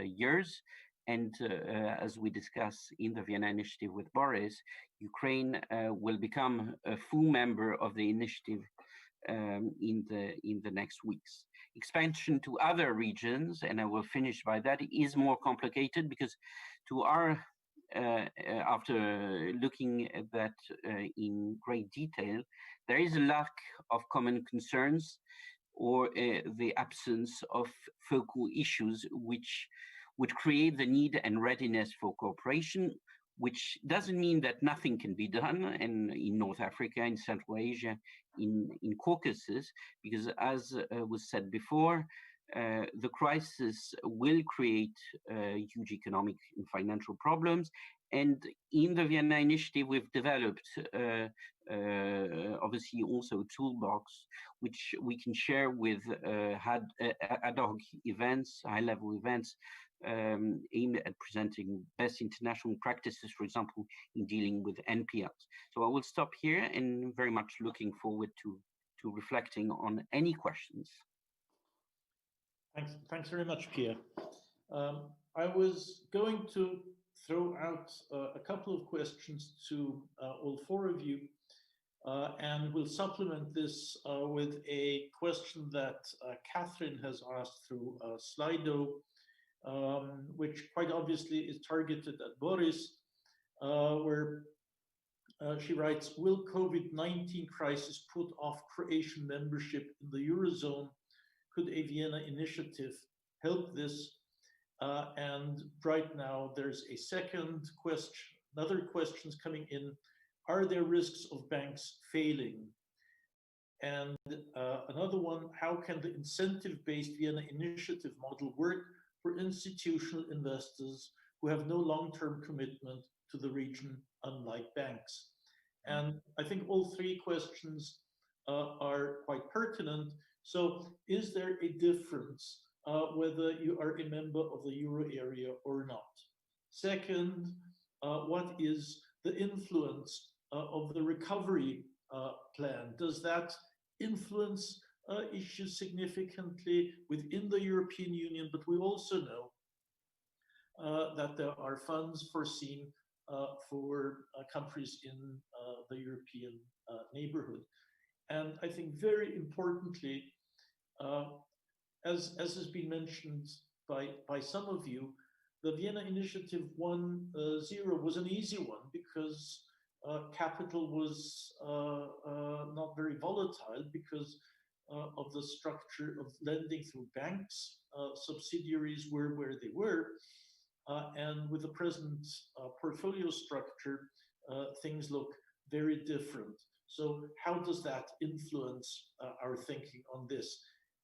years. And as we discuss in the Vienna Initiative with Boris, Ukraine will become a full member of the initiative in the next weeks. Expansion to other regions, and I will finish by that, is more complicated because to our after looking at that in great detail, there is a lack of common concerns or the absence of focal issues which would create the need and readiness for cooperation, which doesn't mean that nothing can be done in North Africa, in Central Asia, in Caucasus, because as was said before, the crisis will create huge economic and financial problems. And in the Vienna Initiative, we've developed obviously also a toolbox, which we can share with ad hoc events, high-level events, aimed at presenting best international practices, for example, in dealing with NPLs. So I will stop here and very much looking forward to reflecting on any questions. Thanks very much, Pierre. I was going to throw out a couple of questions to all four of you, and we'll supplement this with a question that Catherine has asked through Slido, which quite obviously is targeted at Boris, where She writes, will COVID-19 crisis put off Croatian membership in the Eurozone? Could a Vienna initiative help this? And right now there's a second question, another questions coming in. Are there risks of banks failing? And another one, how can the incentive-based Vienna Initiative model work for institutional investors who have no long-term commitment to the region, unlike banks? And I think all three questions are quite pertinent. So is there a difference whether you are a member of the euro area or not? Second, what is the influence of the recovery plan? Does that influence issues significantly within the European Union? But we also know that there are funds foreseen for countries in the European neighborhood. And I think very importantly, as has been mentioned by some of you, the Vienna Initiative 1.0 was an easy one because capital was not very volatile because of the structure of lending through banks. Subsidiaries were where they were. And with the present portfolio structure, things look very different. So how does that influence our thinking on this?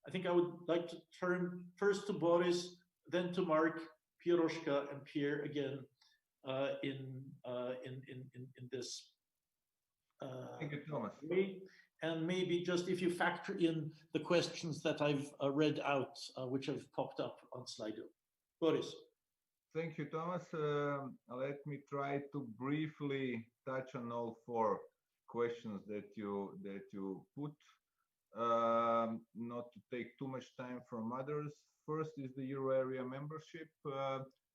I think I would like to turn first to Boris, then to Mark, Piroshka, and Pierre again in this Thank you, Thomas. way. And maybe just if you factor in the questions that I've read out, which have popped up on Slido. Boris. Thank you, Thomas. Let me try to briefly touch on all four questions that you put. Not to take too much time from others. First is the euro area membership.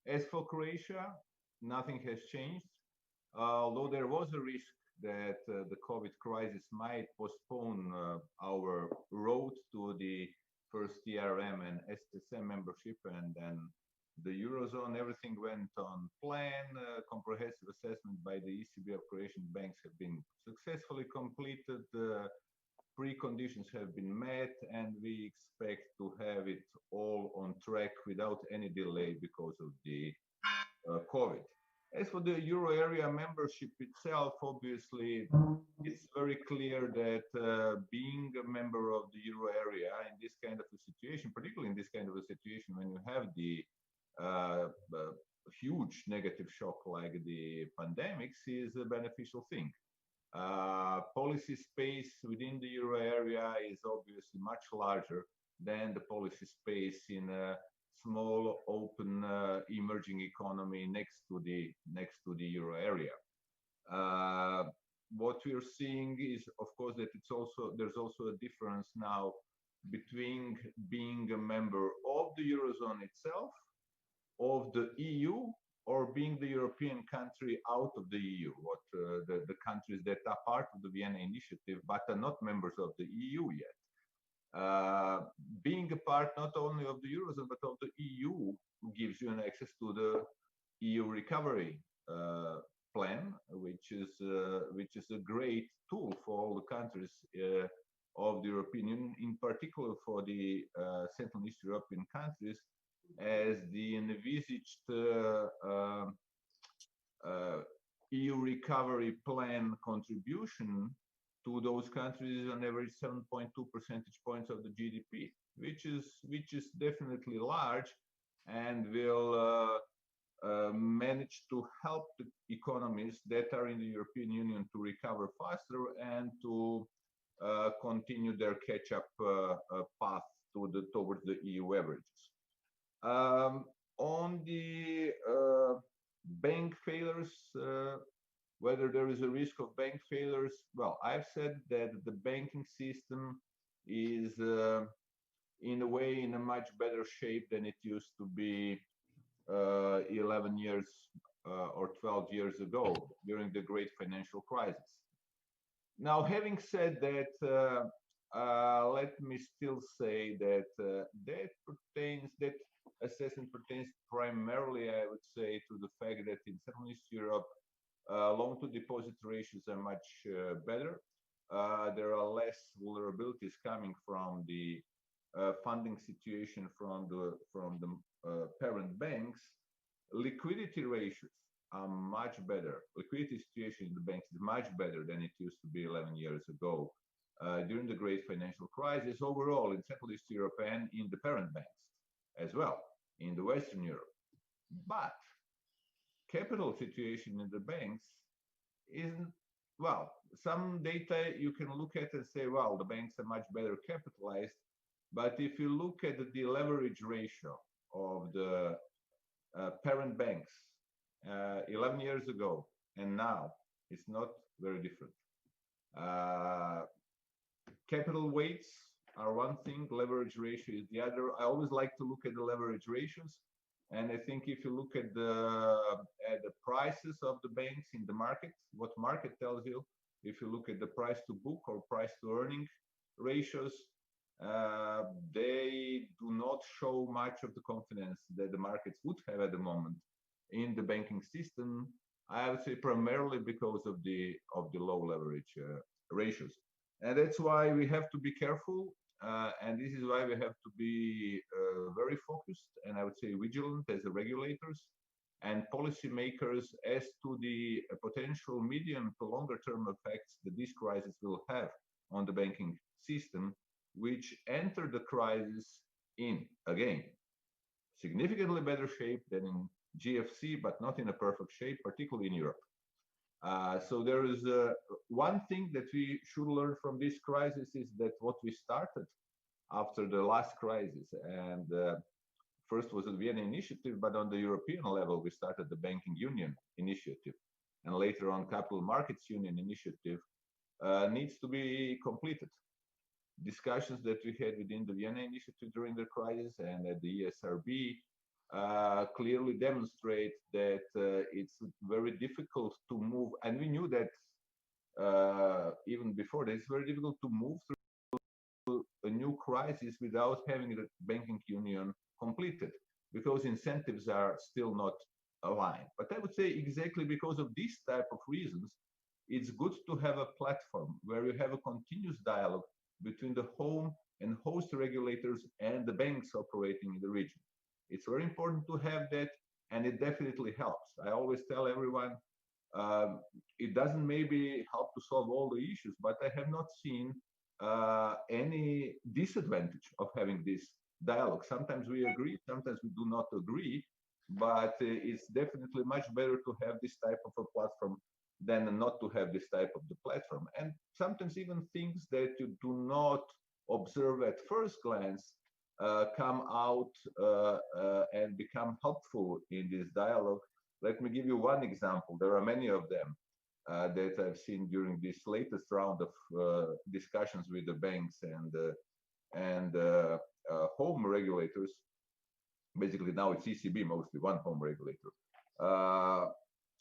As for Croatia, nothing has changed. Although there was a risk that the COVID crisis might postpone our road to the first ERM and SSM membership and then the Eurozone, everything went on plan. Comprehensive assessment by the ECB of Croatian banks have been successfully completed. Preconditions have been met, and we expect to have it all on track without any delay because of the COVID. As for the euro area membership itself, obviously, it's very clear that being a member of the euro area in this kind of a situation, particularly in this kind of a situation when you have the huge negative shock like the pandemics, is a beneficial thing. Policy space within the euro area is obviously much larger than the policy space in a small, open, emerging economy next to the euro area. What we are seeing is, of course, that there's also a difference now between being a member of the Eurozone itself, of the EU, or being the European country out of the EU, what the countries that are part of the Vienna Initiative but are not members of the EU yet. Being a part not only of the Eurozone but of the EU gives you an access to the EU recovery plan, which is a great tool for all the countries of the European Union, in particular for the Central and East European countries, as the envisaged EU recovery plan contribution to those countries is on average 7.2 percentage points of the GDP, which is definitely large, and will manage to help the economies that are in the European Union to recover faster and to continue their catch-up path towards the EU averages. On the bank failures, whether there is a risk of bank failures, well, I've said that the banking system is in a way in a much better shape than it used to be 11 years or 12 years ago during the great financial crisis. Now, having said that, let me still say that that assessment pertains primarily, I would say, to the fact that in Central and East Europe, Loan-to-deposit ratios are much better. There are less vulnerabilities coming from the funding situation from the parent banks. Liquidity ratios are much better. Liquidity situation in the banks is much better than it used to be 11 years ago during the great financial crisis overall in Central East Europe and in the parent banks as well in the Western Europe. But capital situation in the banks isn't, well, some data you can look at and say, well, the banks are much better capitalized. But if you look at the leverage ratio of the parent banks 11 years ago and now, it's not very different. Capital weights are one thing, leverage ratio is the other. I always like to look at the leverage ratios. And I think if you look at the prices of the banks in the market, what market tells you, if you look at the price to book or price to earning ratios, they do not show much of the confidence that the markets would have at the moment in the banking system. I would say primarily because of the low leverage ratios, and that's why we have to be careful. And this is why we have to be very focused and I would say vigilant as the regulators and policymakers as to the potential medium to longer term effects that this crisis will have on the banking system, which entered the crisis in, again, significantly better shape than in GFC, but not in a perfect shape, particularly in Europe. So there is one thing that we should learn from this crisis is that what we started after the last crisis, and first was the Vienna Initiative, but on the European level, we started the Banking Union Initiative, and later on Capital Markets Union Initiative needs to be completed. Discussions that we had within the Vienna Initiative during the crisis and at the ESRB clearly demonstrate that it's very difficult to move, and we knew that even before that, it's very difficult to move through a new crisis without having the banking union completed, because incentives are still not aligned. But I would say exactly because of this type of reasons, it's good to have a platform where you have a continuous dialogue between the home and host regulators and the banks operating in the region. It's very important to have that, and it definitely helps. I always tell everyone, it doesn't maybe help to solve all the issues, but I have not seen any disadvantage of having this dialogue. Sometimes we agree, sometimes we do not agree, but it's definitely much better to have this type of a platform than not to have this type of the platform. And sometimes even things that you do not observe at first glance come out and become helpful in this dialogue. Let me give you one example. There are many of them that I've seen during this latest round of discussions with the banks and home regulators. Basically now it's ECB, mostly one home regulator.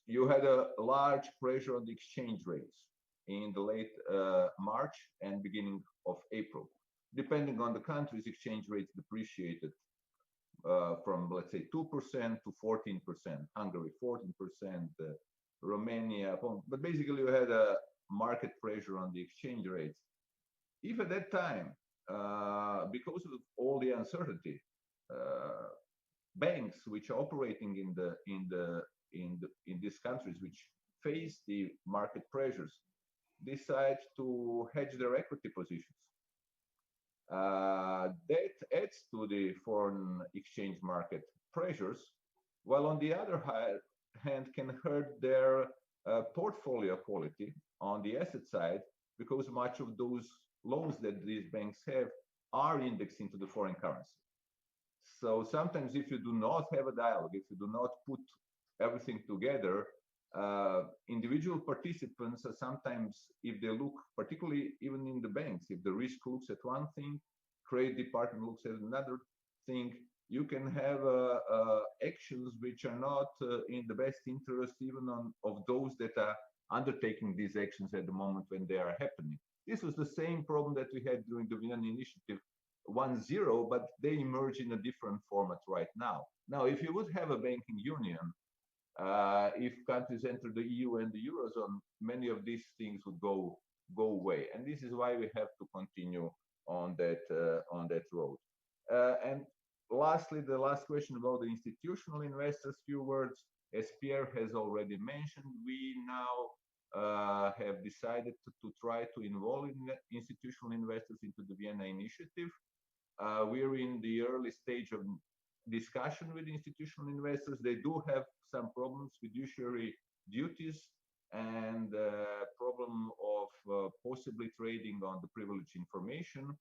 You had a large pressure on the exchange rates in the late March and beginning of April. Depending on the countries, exchange rates depreciated from, let's say, 2% to 14%, Hungary 14%, Romania, but basically you had a market pressure on the exchange rates. If at that time, because of all the uncertainty, banks which are operating in these countries which face the market pressures decide to hedge their equity positions. That adds to the foreign exchange market pressures, while on the other hand can hurt their portfolio quality on the asset side, because much of those loans that these banks have are indexed into the foreign currency. So sometimes if you do not have a dialogue, if you do not put everything together, individual participants are sometimes, if they look, particularly even in the banks, if the risk looks at one thing, credit department looks at another thing, you can have actions which are not in the best interest even of those that are undertaking these actions at the moment when they are happening. This was the same problem that we had during the Vienna Initiative 1.0, but they emerge in a different format right now. Now, if you would have a banking union, If countries enter the EU and the Eurozone, many of these things would go away. And this is why we have to continue on that road. And lastly, the last question about the institutional investors, few words. As Pierre has already mentioned, we now have decided to try to involve institutional investors into the Vienna Initiative. We're in the early stage of discussion with institutional investors. They do have some problems, fiduciary duties, and problem of possibly trading on the privileged information.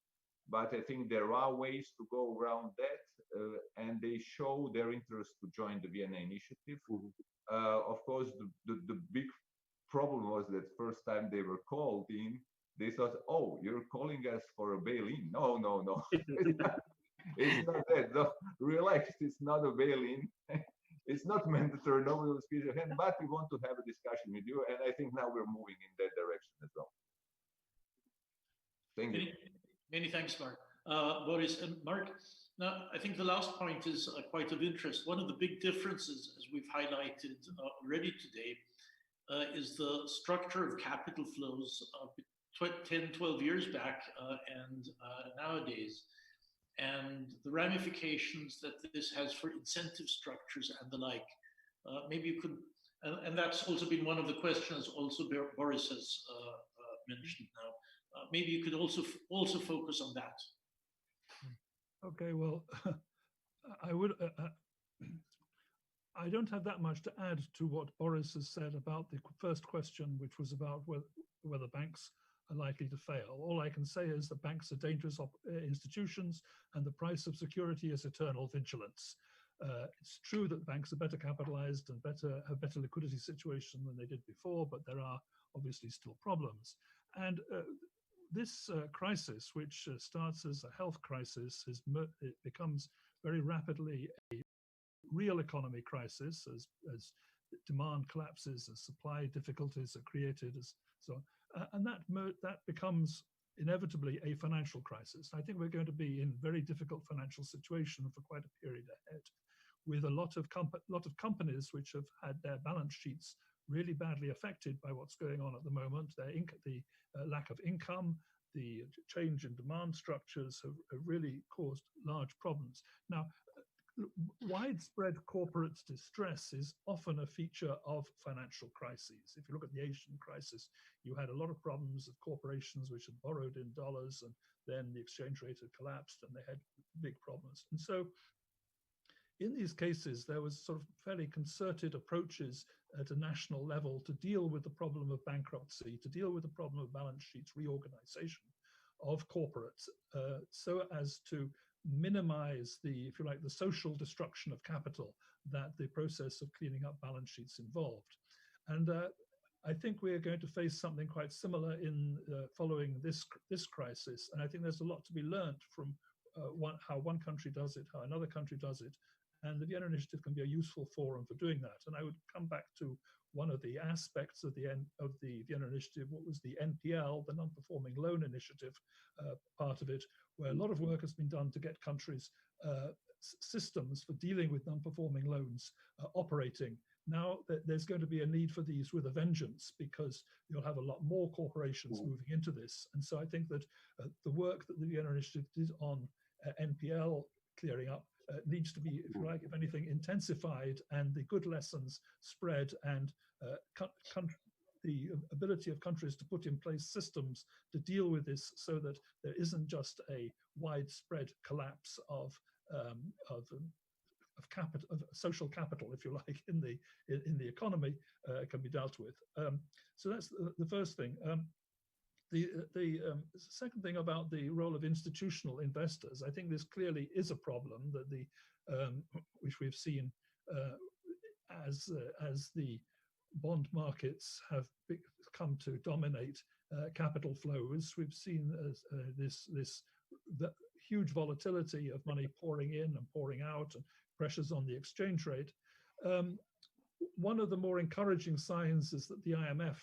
But I think there are ways to go around that, and they show their interest to join the Vienna Initiative. Of course, the big problem was that first time they were called in, they thought, oh, you're calling us for a bail-in. No, no, no. It's not that. No, relax, it's not a bail-in. It's not mandatory, nobody will squeeze your hand, but we want to have a discussion with you, and I think now we're moving in that direction as well. Thank you. Many thanks, Mark. Boris and Mark, now I think the last point is quite of interest. One of the big differences, as we've highlighted already today, is the structure of capital flows 10, 12 years back and nowadays, and the ramifications that this has for incentive structures and the like. Maybe you could, and that's also been one of the questions also Boris has mentioned now. Maybe you could also focus on that. Okay, well, I would. I don't have that much to add to what Boris has said about the first question, which was about whether banks are likely to fail. All I can say is that banks are dangerous institutions, and the price of security is eternal vigilance. It's true that banks are better capitalized and have better liquidity situation than they did before, but there are obviously still problems. And this crisis, which starts as a health crisis, it becomes very rapidly a real economy crisis as demand collapses, as supply difficulties are created, and that becomes inevitably a financial crisis. I think we're going to be in very difficult financial situation for quite a period ahead, with a lot of companies which have had their balance sheets really badly affected by what's going on at the moment. The lack of income, the change in demand structures have really caused large problems. Now, widespread corporate distress is often a feature of financial crises. If you look at the Asian crisis, you had a lot of problems of corporations which had borrowed in dollars, and then the exchange rate had collapsed and they had big problems. And so in these cases, there was sort of fairly concerted approaches at a national level to deal with the problem of bankruptcy, to deal with the problem of balance sheets, reorganization of corporates, so as to minimize the, if you like, the social destruction of capital that the process of cleaning up balance sheets involved. And I think we are going to face something quite similar in following this crisis. And I think there's a lot to be learned from how one country does it, how another country does it. And the Vienna Initiative can be a useful forum for doing that. And I would come back to one of the aspects of the Vienna Initiative, what was the NPL, the non-performing loan initiative part of it, where a lot of work has been done to get countries systems for dealing with non-performing loans operating. Now there's going to be a need for these with a vengeance, because you'll have a lot more corporations moving into this. And so I think that the work that the Vienna Initiative did on NPL clearing up needs to be, if you like, if anything, intensified, and the good lessons spread, and the ability of countries to put in place systems to deal with this, so that there isn't just a widespread collapse of social capital, if you like, in the economy, can be dealt with. So that's the first thing. The second thing about the role of institutional investors, I think this clearly is a problem that which we've seen as the bond markets have come to dominate capital flows. We've seen the huge volatility of money pouring in and pouring out, and pressures on the exchange rate. One of the more encouraging signs is that the IMF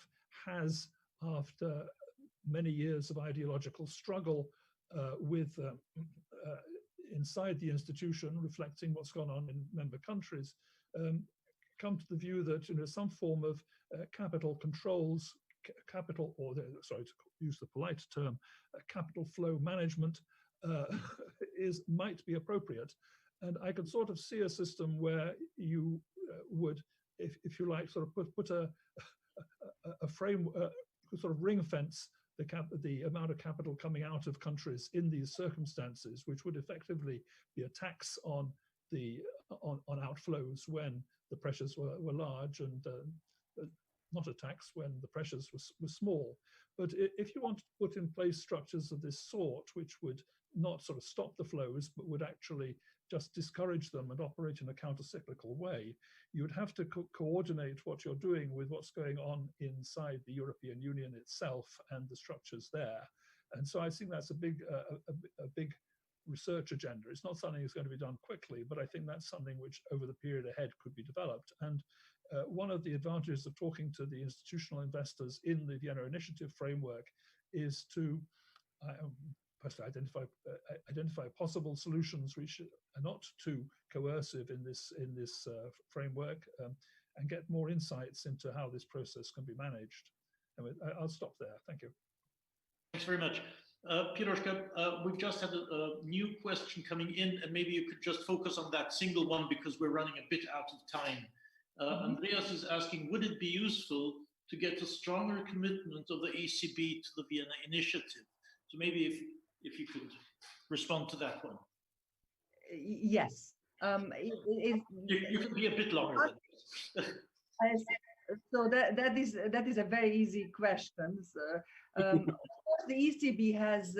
has, after many years of ideological struggle inside the institution, reflecting what's gone on in member countries, come to the view that some form of capital controls, capital, or sorry, to use the polite term, capital flow management might be appropriate. And I could sort of see a system where you would, if you like, sort of put a frame, sort of ring fence the amount of capital coming out of countries in these circumstances, which would effectively be a tax on outflows when the pressures were large, and not a tax when the pressures were small. But if you want to put in place structures of this sort, which would not sort of stop the flows, but would actually just discourage them and operate in a counter-cyclical way, you would have to coordinate what you're doing with what's going on inside the European Union itself and the structures there. And so I think that's a big research agenda. It's not something that's going to be done quickly, but I think that's something which over the period ahead could be developed. And one of the advantages of talking to the institutional investors in the Vienna Initiative framework is to identify possible solutions which are not too coercive in this framework, and get more insights into how this process can be managed. And I'll stop there. Thank you. Thanks very much. Piroshka, we've just had a new question coming in, and maybe you could just focus on that single one because we're running a bit out of time. Andreas is asking, would it be useful to get a stronger commitment of the ECB to the Vienna Initiative? So maybe if you could respond to that one. Yes. You can be a bit longer than this. So that is a very easy question. Of course, the ECB has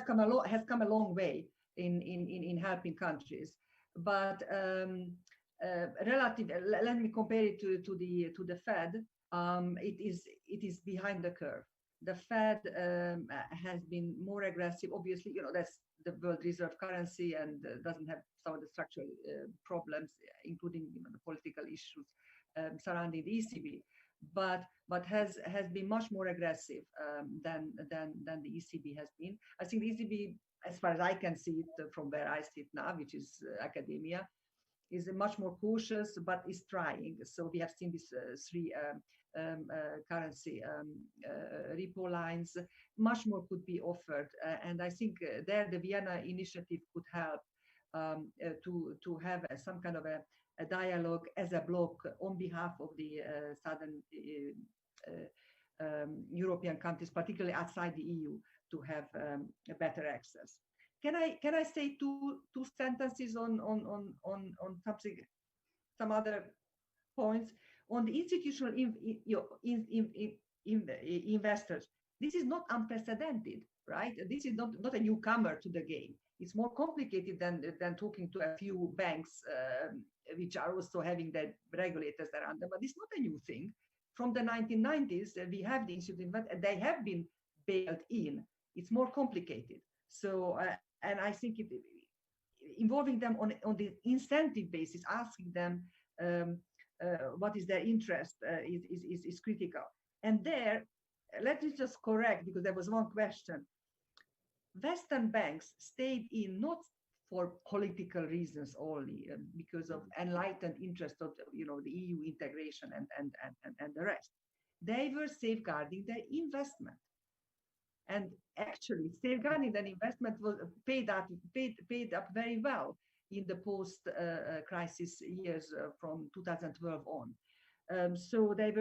come a long way in helping countries, but let me compare it to the Fed. It is behind the curve. The Fed has been more aggressive. Obviously, that's the world reserve currency and doesn't have some of the structural problems, including the political issues surrounding the ECB, but has been much more aggressive than the ECB has been. I think the ECB, as far as I can see it from where I sit now, which is academia, is much more cautious, but is trying. So we have seen these three currency repo lines. Much more could be offered, and I think there the Vienna Initiative could help to have some kind of a dialogue as a bloc on behalf of the southern European countries, particularly outside the EU, to have a better access. Can I say two sentences on some other points on the institutional investors? This is not unprecedented, right? This is not a newcomer to the game. It's more complicated than talking to a few banks, which are also having their regulators around them. But it's not a new thing. From the 1990s, we have the institutional investors, and they have been bailed in. It's more complicated. So, and I think involving them on the incentive basis, asking them what is their interest is critical. And there, let me just correct, because there was one question. Western banks stayed in not for political reasons only, because of enlightened interest of the EU integration and the rest. They were safeguarding their investment. And actually, safeguarding that investment was paid up very well in the post-crisis years from 2012 on. So they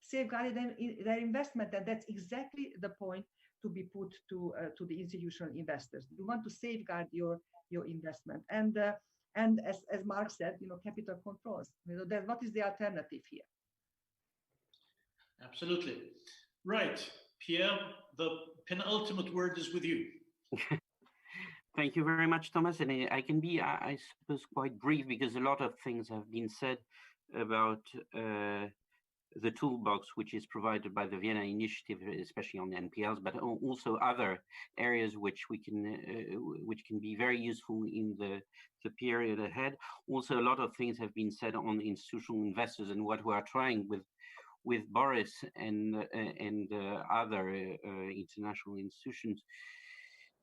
safeguarded their investment, and that's exactly the point to be put to the institutional investors. You want to safeguard your investment, and as Mark said, capital controls. What is the alternative here? Absolutely, right. Pierre, the penultimate word is with you. Thank you very much, Thomas. And I can be, I suppose, quite brief because a lot of things have been said about the toolbox, which is provided by the Vienna Initiative, especially on the NPLs, but also other areas which can be very useful in the period ahead. Also, a lot of things have been said on institutional investors and what we are trying with Boris and other international institutions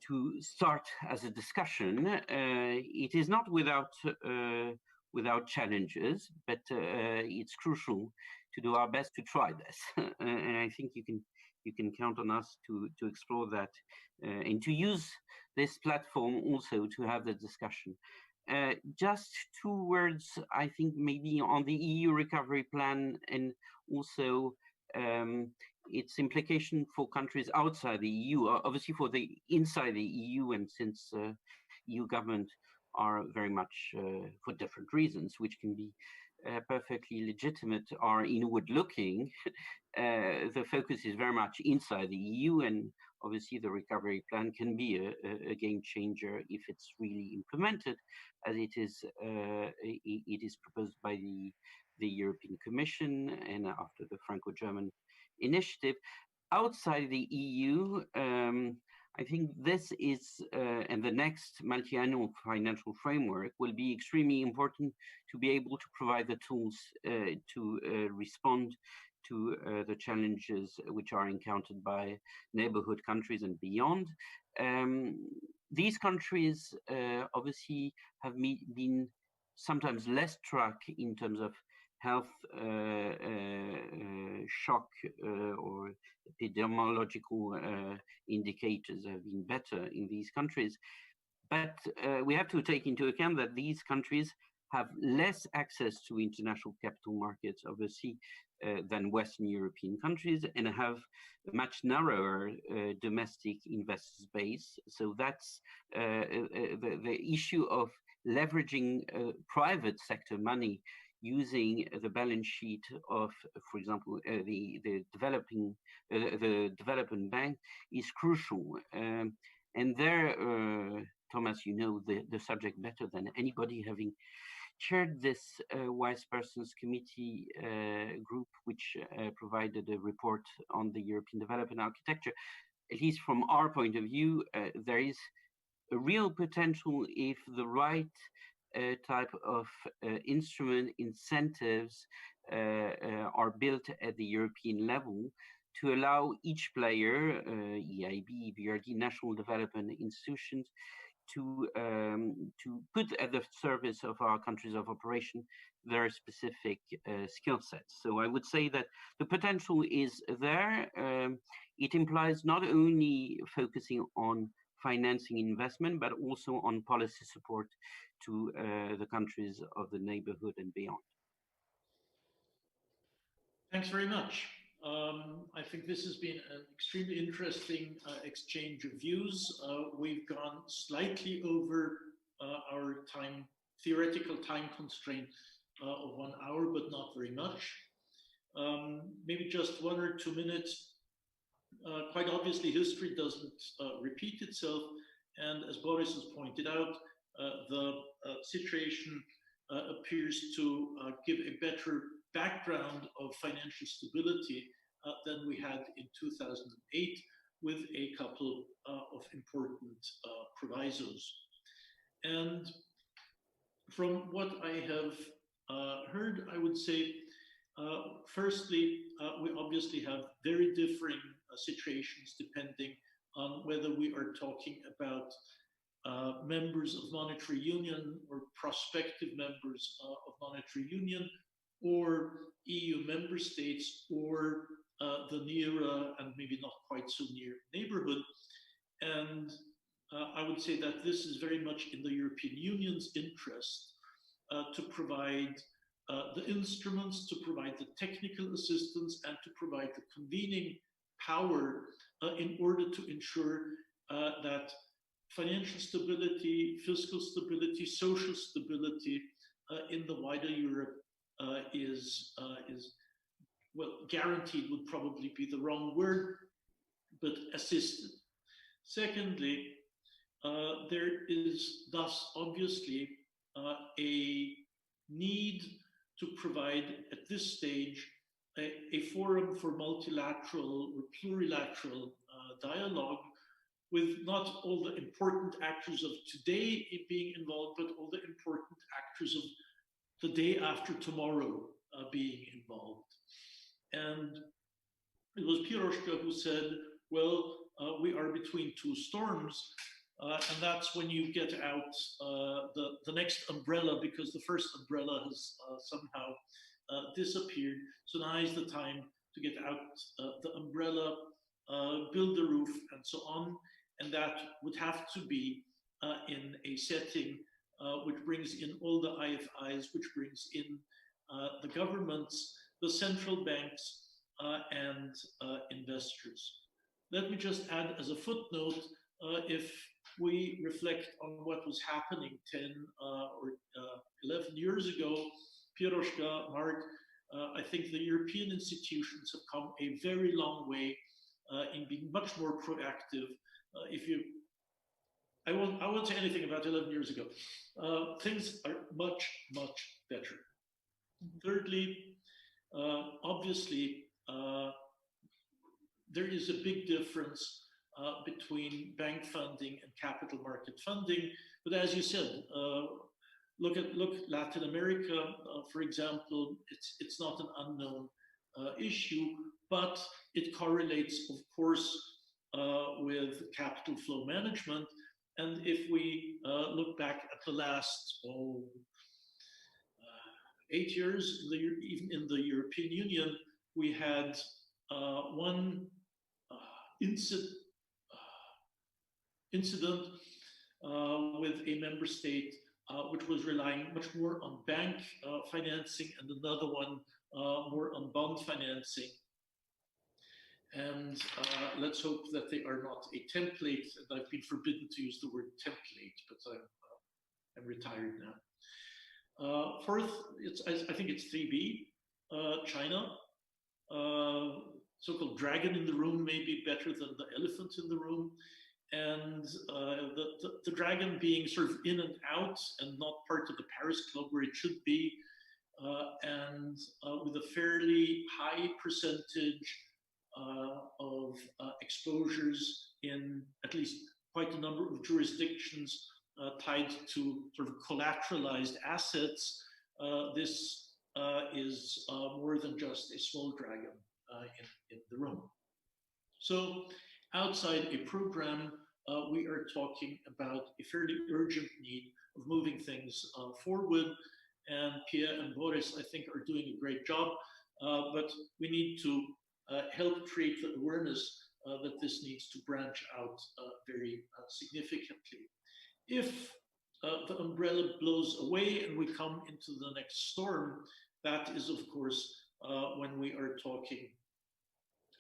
to start as a discussion. It is not without challenges, but it's crucial to do our best to try this. And I think you can count on us to explore that and to use this platform also to have the discussion. Just 2 words, I think, maybe on the EU recovery plan and also its implication for countries outside the EU, obviously for the inside the EU, and since EU government are very much, for different reasons, which can be perfectly legitimate, are inward looking, the focus is very much inside the EU, and obviously the recovery plan can be a game changer if it's really implemented, as it is proposed by the European Commission and after the Franco-German initiative. Outside the EU, I think this is, and the next multi-annual financial framework will be extremely important to be able to provide the tools to respond to the challenges which are encountered by neighborhood countries and beyond. These countries obviously have been sometimes less struck in terms of health shock or epidemiological indicators have been better in these countries. But we have to take into account that these countries have less access to international capital markets, obviously, than Western European countries, and have a much narrower domestic investors base. So that's the issue of leveraging private sector money using the balance sheet of, for example, the development bank is crucial. And there, Thomas, you know the subject better than anybody, having chaired this Wise Persons Committee group, which provided a report on the European development architecture. At least from our point of view, there is a real potential if the right type of instrument incentives are built at the European level to allow each player, EIB, BRD, national development institutions, to put at the service of our countries of operation their specific skill sets. So I would say that the potential is there. It implies not only focusing on financing investment, but also on policy support to the countries of the neighborhood and beyond. Thanks very much. I think this has been an extremely interesting exchange of views. We've gone slightly over our theoretical time constraint of 1 hour, but not very much. Maybe just 1 or 2 minutes. Quite obviously, history doesn't repeat itself. And as Boris has pointed out, the situation appears to give a better background of financial stability than we had in 2008, with a couple of important provisos. And from what I have heard, I would say, firstly, we obviously have very differing situations depending on whether we are talking about members of monetary union or prospective members of monetary union, or EU member states, or the nearer and maybe not quite so near neighborhood. And I would say that this is very much in the European Union's interest to provide the instruments, to provide the technical assistance, and to provide the convening power in order to ensure that financial stability, fiscal stability, social stability in the wider Europe is well, guaranteed would probably be the wrong word, but assisted. Secondly, there is thus obviously a need to provide at this stage a forum for multilateral or plurilateral dialogue, with not all the important actors of today being involved, but all the important actors of the day after tomorrow being involved. And it was Piroshka who said, well, we are between two storms, and that's when you get out the next umbrella, because the first umbrella has somehow disappeared. So now is the time to get out the umbrella, build the roof, and so on. And that would have to be in a setting which brings in all the IFIs, which brings in the governments, the central banks, and investors. Let me just add as a footnote, if we reflect on what was happening 10 or 11 years ago, Piroshka, Mark, I think the European institutions have come a very long way in being much more proactive. I won't say anything about 11 years ago. Things are much, much better. Thirdly, obviously, there is a big difference between bank funding and capital market funding. But as you said, look Latin America, for example. It's not an unknown issue, but it correlates, of course, with capital flow management. And if we look back at the last 8 years, even in the European Union, we had one incident with a member state which was relying much more on bank financing, and another one more on bond financing. And let's hope that they are not a template. And I've been forbidden to use the word template, but I'm retired now. Fourth, I think it's 3B, China. So-called dragon in the room may be better than the elephant in the room. And the dragon being sort of in and out and not part of the Paris Club where it should be, and with a fairly high percentage of exposures in at least quite a number of jurisdictions tied to sort of collateralized assets. This is more than just a small dragon in the room. So outside a program, we are talking about a fairly urgent need of moving things forward. And Pierre and Boris, I think, are doing a great job, but we need to help create the awareness that this needs to branch out very significantly. If the umbrella blows away and we come into the next storm, that is, of course, when we are talking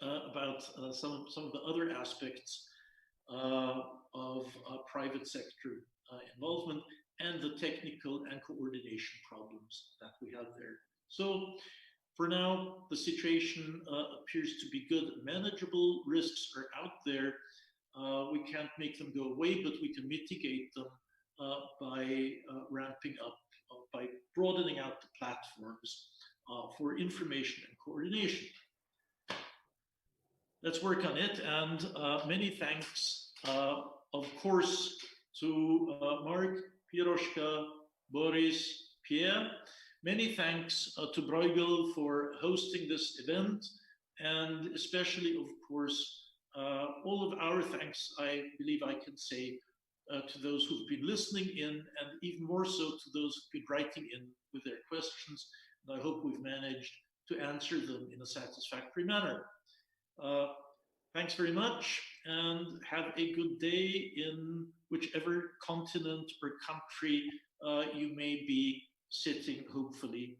about some of the other aspects of private sector involvement and the technical and coordination problems that we have there. So for now, the situation appears to be good and manageable. Risks are out there. We can't make them go away, but we can mitigate them by ramping up, by broadening out the platforms for information and coordination. Let's work on it. And many thanks, of course, to Mark, Piroshka, Boris, Pierre. Many thanks to Bruegel for hosting this event, and especially, of course, all of our thanks, I believe I can say, to those who've been listening in, and even more so to those who've been writing in with their questions. And I hope we've managed to answer them in a satisfactory manner. Thanks very much, and have a good day in whichever continent or country you may be sitting, hopefully,